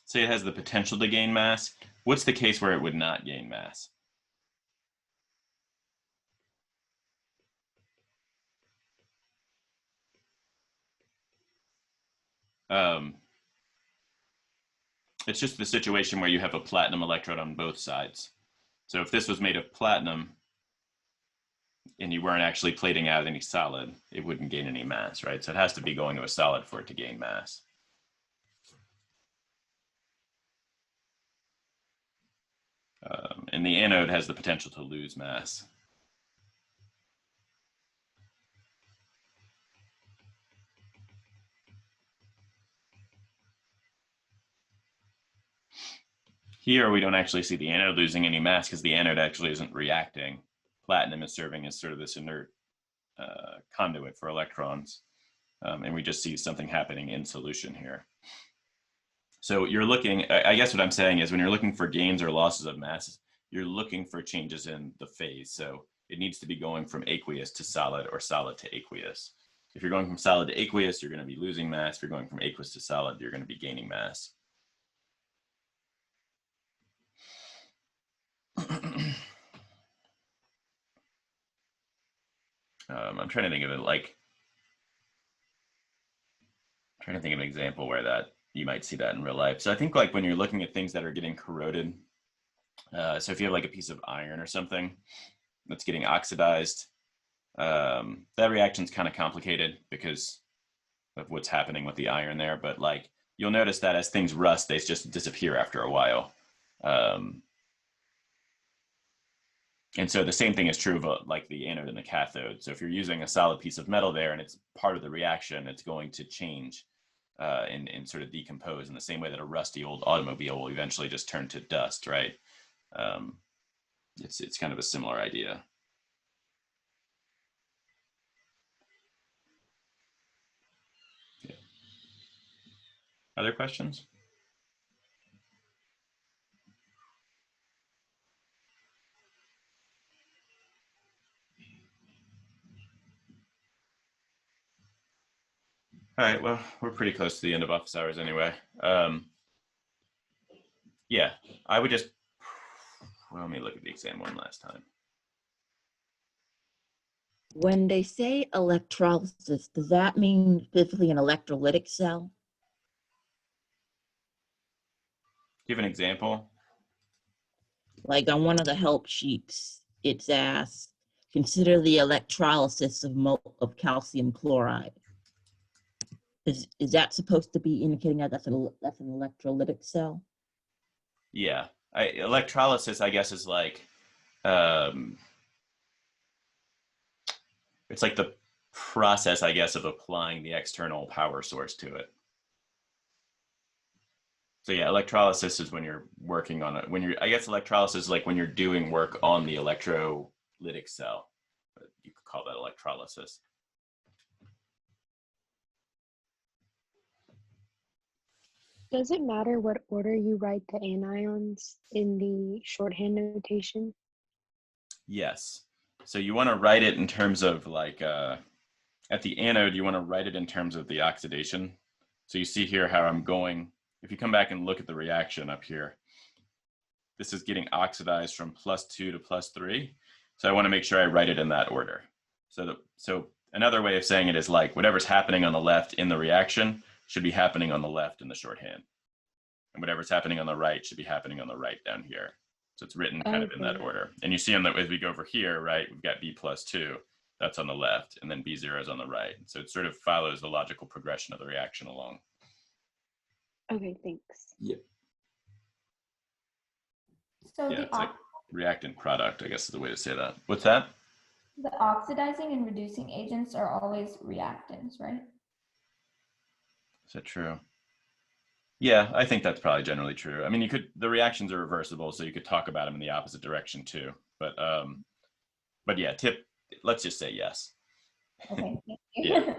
Say it has the potential to gain mass. What's the case where it would not gain mass? It's just the situation where you have a platinum electrode on both sides. So if this was made of platinum and you weren't actually plating out any solid, it wouldn't gain any mass, right? So it has to be going to a solid for it to gain mass. And the anode has the potential to lose mass. Here, we don't actually see the anode losing any mass because the anode actually isn't reacting. Platinum is serving as sort of this inert conduit for electrons. And we just see something happening in solution here. So you're looking, I guess what I'm saying is when you're looking for gains or losses of mass, you're looking for changes in the phase. So it needs to be going from aqueous to solid or solid to aqueous. If you're going from solid to aqueous, you're going to be losing mass. If you're going from aqueous to solid, you're going to be gaining mass. I'm trying to think of it like, trying to think of an example where that you might see that in real life. So I think like when you're looking at things that are getting corroded, so if you have like a piece of iron or something that's getting oxidized, that reaction's kind of complicated because of what's happening with the iron there. But like you'll notice that as things rust, they just disappear after a while. And so the same thing is true of like the anode and the cathode. So if you're using a solid piece of metal there and it's part of the reaction, it's going to change and sort of decompose in the same way that a rusty old automobile will eventually just turn to dust, right? It's kind of a similar idea. Yeah. Other questions? All right, well, we're pretty close to the end of office hours anyway. Yeah, I would just, well, let me look at the exam one last time. When they say electrolysis, does that mean specifically an electrolytic cell? Do you have an example? Like on one of the help sheets, it's asked, consider the electrolysis of calcium chloride. Is that supposed to be indicating that that's an electrolytic cell? Yeah, electrolysis, I guess, is like, it's like the process, I guess, of applying the external power source to it. So yeah, electrolysis is when you're working on it. I guess electrolysis is like when you're doing work on the electrolytic cell. You could call that electrolysis. Does it matter what order you write the anions in the shorthand notation? Yes. So you want to write it in terms of like, at the anode, you want to write it in terms of the oxidation. So you see here how I'm going, if you come back and look at the reaction up here, this is getting oxidized from +2 to +3. So I want to make sure I write it in that order. So another way of saying it is like whatever's happening on the left in the reaction should be happening on the left in the shorthand. And whatever's happening on the right should be happening on the right down here. So it's written kind of in that order. And you see on that as we go over here, right, we've got B +2, that's on the left, and then B0 is on the right. So it sort of follows the logical progression of the reaction along. Okay, thanks. Yep. So Yeah, it's like reactant product, I guess is the way to say that. What's that? the oxidizing and reducing agents are always reactants, right? Is that true? Yeah, I think that's probably generally true. I mean, the reactions are reversible, so you could talk about them in the opposite direction too. But yeah, let's just say yes. Okay, thank you. Yeah.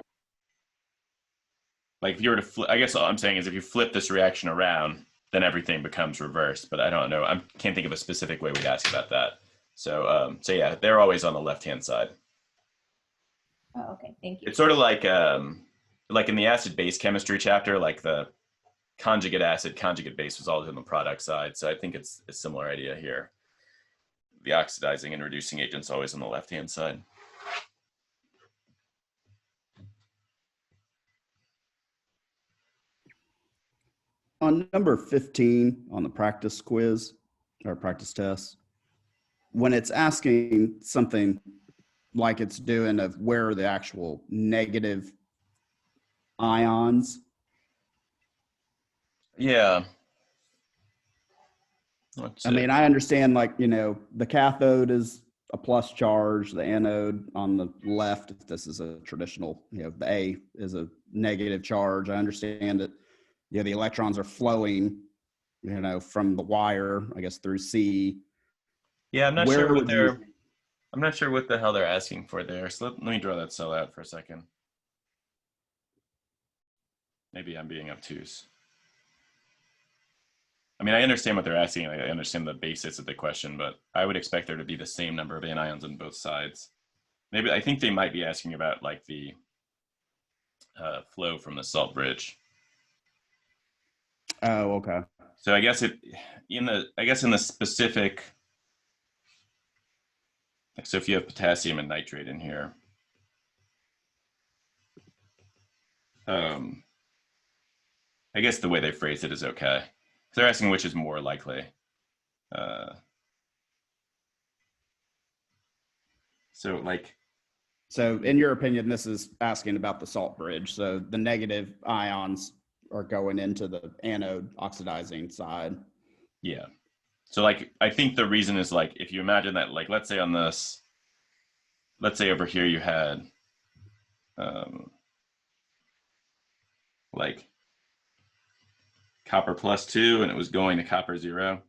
Like if you were to I guess all I'm saying is if you flip this reaction around, then everything becomes reversed. But I don't know. I can't think of a specific way we'd ask about that. So yeah, they're always on the left-hand side. Oh, okay, thank you. It's sort of like in the acid-base chemistry chapter, like the conjugate acid, conjugate base was always on the product side. So I think it's a similar idea here. The oxidizing and reducing agent's always on the left-hand side. On number 15 on the practice quiz or practice test, when it's asking something like it's doing of where are the actual negative ions. Yeah. I mean, I understand like, the cathode is a plus charge, the anode on the left, if this is a traditional, the A is a negative charge. I understand that, the electrons are flowing, from the wire, I guess, through C. Yeah, I'm not sure what the hell they're asking for there. So let me draw that cell out for a second. Maybe I'm being obtuse. I mean, I understand what they're asking. I understand the basis of the question, but I would expect there to be the same number of anions on both sides. Maybe I think they might be asking about like the flow from the salt bridge. Oh, okay. So I guess in the specific. So if you have potassium and nitrate in here, I guess the way they phrase it is okay. They're asking which is more likely. So like, So in your opinion, this is asking about the salt bridge. So the negative ions are going into the anode oxidizing side. yeah. So like, I think the reason is like, if you imagine that, like, let's say on this, let's say over here you had like copper +2 and it was going to copper 0.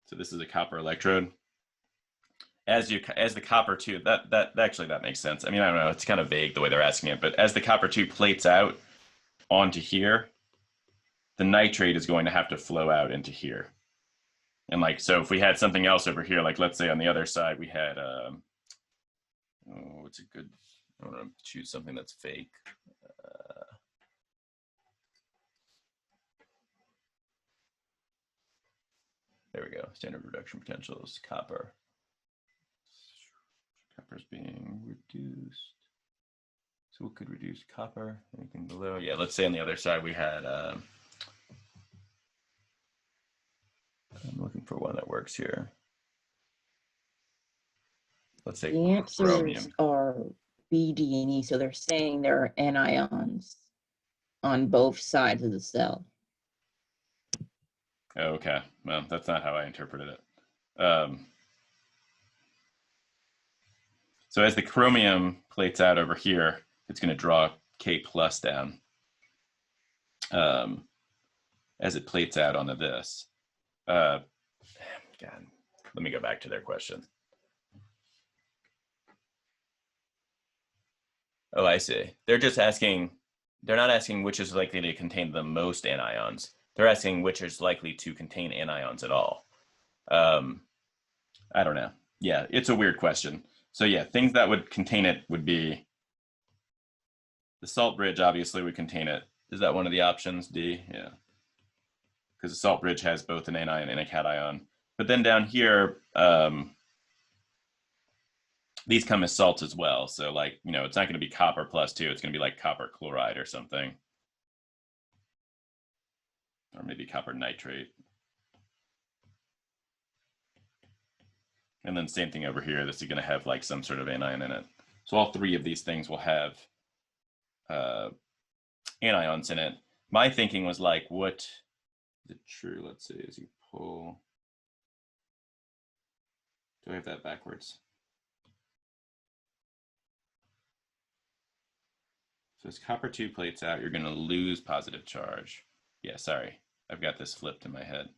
So this is a copper electrode. As the copper 2, that actually that makes sense. I mean, I don't know, it's kind of vague the way they're asking it, but as the copper 2 plates out onto here, the nitrate is going to have to flow out into here. And like, so if we had something else over here, like let's say on the other side we had what's a good, I want to choose something that's fake. There we go. Standard reduction potentials, copper. Copper is being reduced. So what could reduce copper? Anything below? Yeah, let's say on the other side we had, I'm looking for one that works here. Let's say The answers chromium. are B, D, and E, so they're saying there are anions on both sides of the cell. Oh, okay, well, that's not how I interpreted it. So as the chromium plates out over here, it's going to draw K plus down as it plates out onto this. God, let me go back to their question. Oh, I see. They're just asking, they're not asking which is likely to contain the most anions. They're asking which is likely to contain anions at all. I don't know. Yeah, it's a weird question. So yeah, things that would contain it would be the salt bridge obviously would contain it. Is that one of the options, D? Yeah. Because the salt bridge has both an anion and a cation. But then down here, these come as salts as well. So like, you know, it's not going to be copper +2. It's going to be like copper chloride or something. Or maybe copper nitrate. And then same thing over here. This is going to have like some sort of anion in it. So all three of these things will have anions in it. My thinking was like, what is it true? Let's see, as you pull. Do I have that backwards? So as copper 2 plates out, you're going to lose positive charge. Yeah, sorry. I've got this flipped in my head.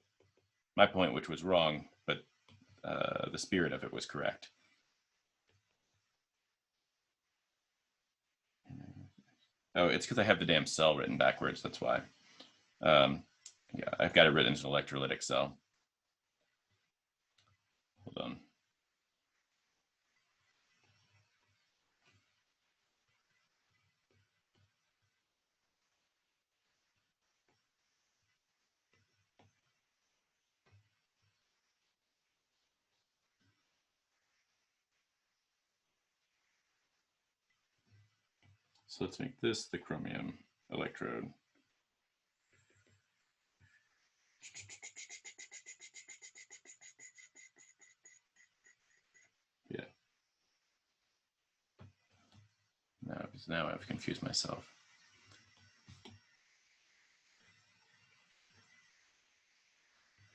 My point, which was wrong, but the spirit of it was correct. Oh, it's because I have the damn cell written backwards. That's why. Yeah, I've got it written as an electrolytic cell. Hold on. So let's make this the chromium electrode. Yeah. Now I've confused myself.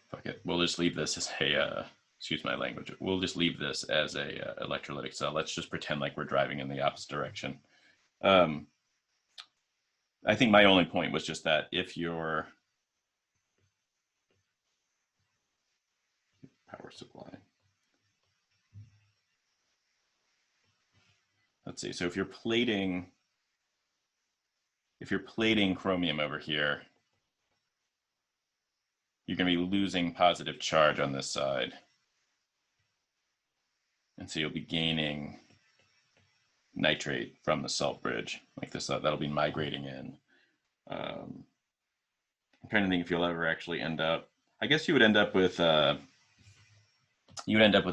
Fuck it. We'll just leave this as a, excuse my language. We'll just leave this as a electrolytic cell. Let's just pretend like we're driving in the opposite direction. I think my only point was just that if your power supply, let's see, so if you're plating chromium over here, you're going to be losing positive charge on this side. And so you'll be gaining nitrate from the salt bridge, like this, that'll be migrating in. I'm trying to think if you'll ever actually end up, I guess you would end up with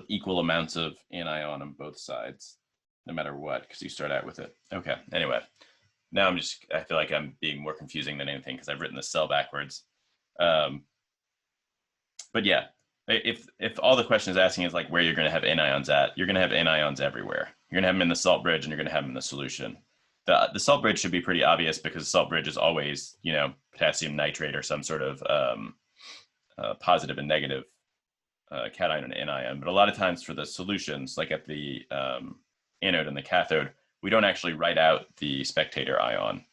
equal amounts of anion on both sides, no matter what, because you start out with it. Okay, anyway. now I feel like I'm being more confusing than anything because I've written the cell backwards. But yeah, if all the question is asking is like where you're going to have anions at, you're going to have anions everywhere. You're going to have them in the salt bridge and you're going to have them in the solution. The salt bridge should be pretty obvious because the salt bridge is always, you know, potassium nitrate or some sort of positive and negative cation and anion. But a lot of times for the solutions, like at the anode and the cathode, we don't actually write out the spectator ion.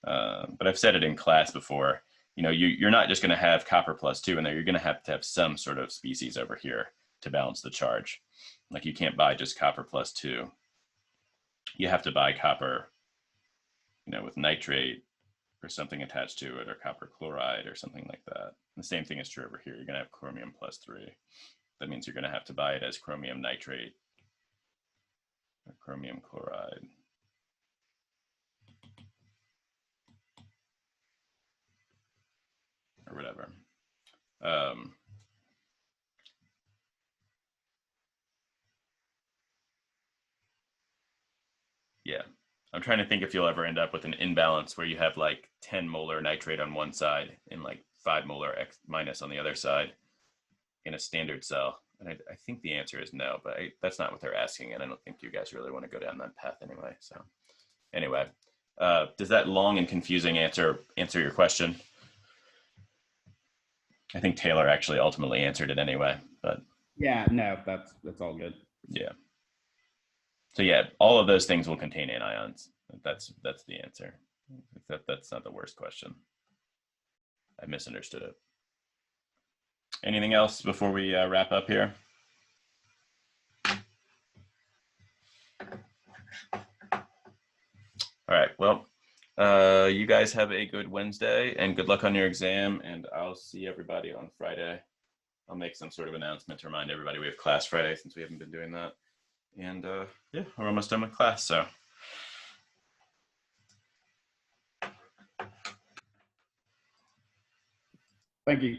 But I've said it in class before, you know, you're not just going to have copper +2 in there. You're going to have some sort of species over here to balance the charge. Like you can't buy just copper +2. You have to buy copper, you know, with nitrate or something attached to it, or copper chloride or something like that. And the same thing is true over here. You're going to have chromium +3. That means you're going to have to buy it as chromium nitrate or chromium chloride. Or whatever. Yeah, I'm trying to think if you'll ever end up with an imbalance where you have like 10 molar nitrate on one side and like 5 molar X minus on the other side in a standard cell. And I think the answer is no, but that's not what they're asking. And I don't think you guys really want to go down that path anyway. So anyway, does that long and confusing answer your question? I think Taylor actually ultimately answered it anyway, but Yeah, no, that's all good. yeah. So yeah, all of those things will contain anions. That's the answer. That's not the worst question. I misunderstood it. Anything else before we wrap up here? All right, well, you guys have a good Wednesday and good luck on your exam, and I'll see everybody on Friday. I'll make some sort of announcement to remind everybody we have class Friday since we haven't been doing that. And yeah, we're almost done with class, so. Thank you.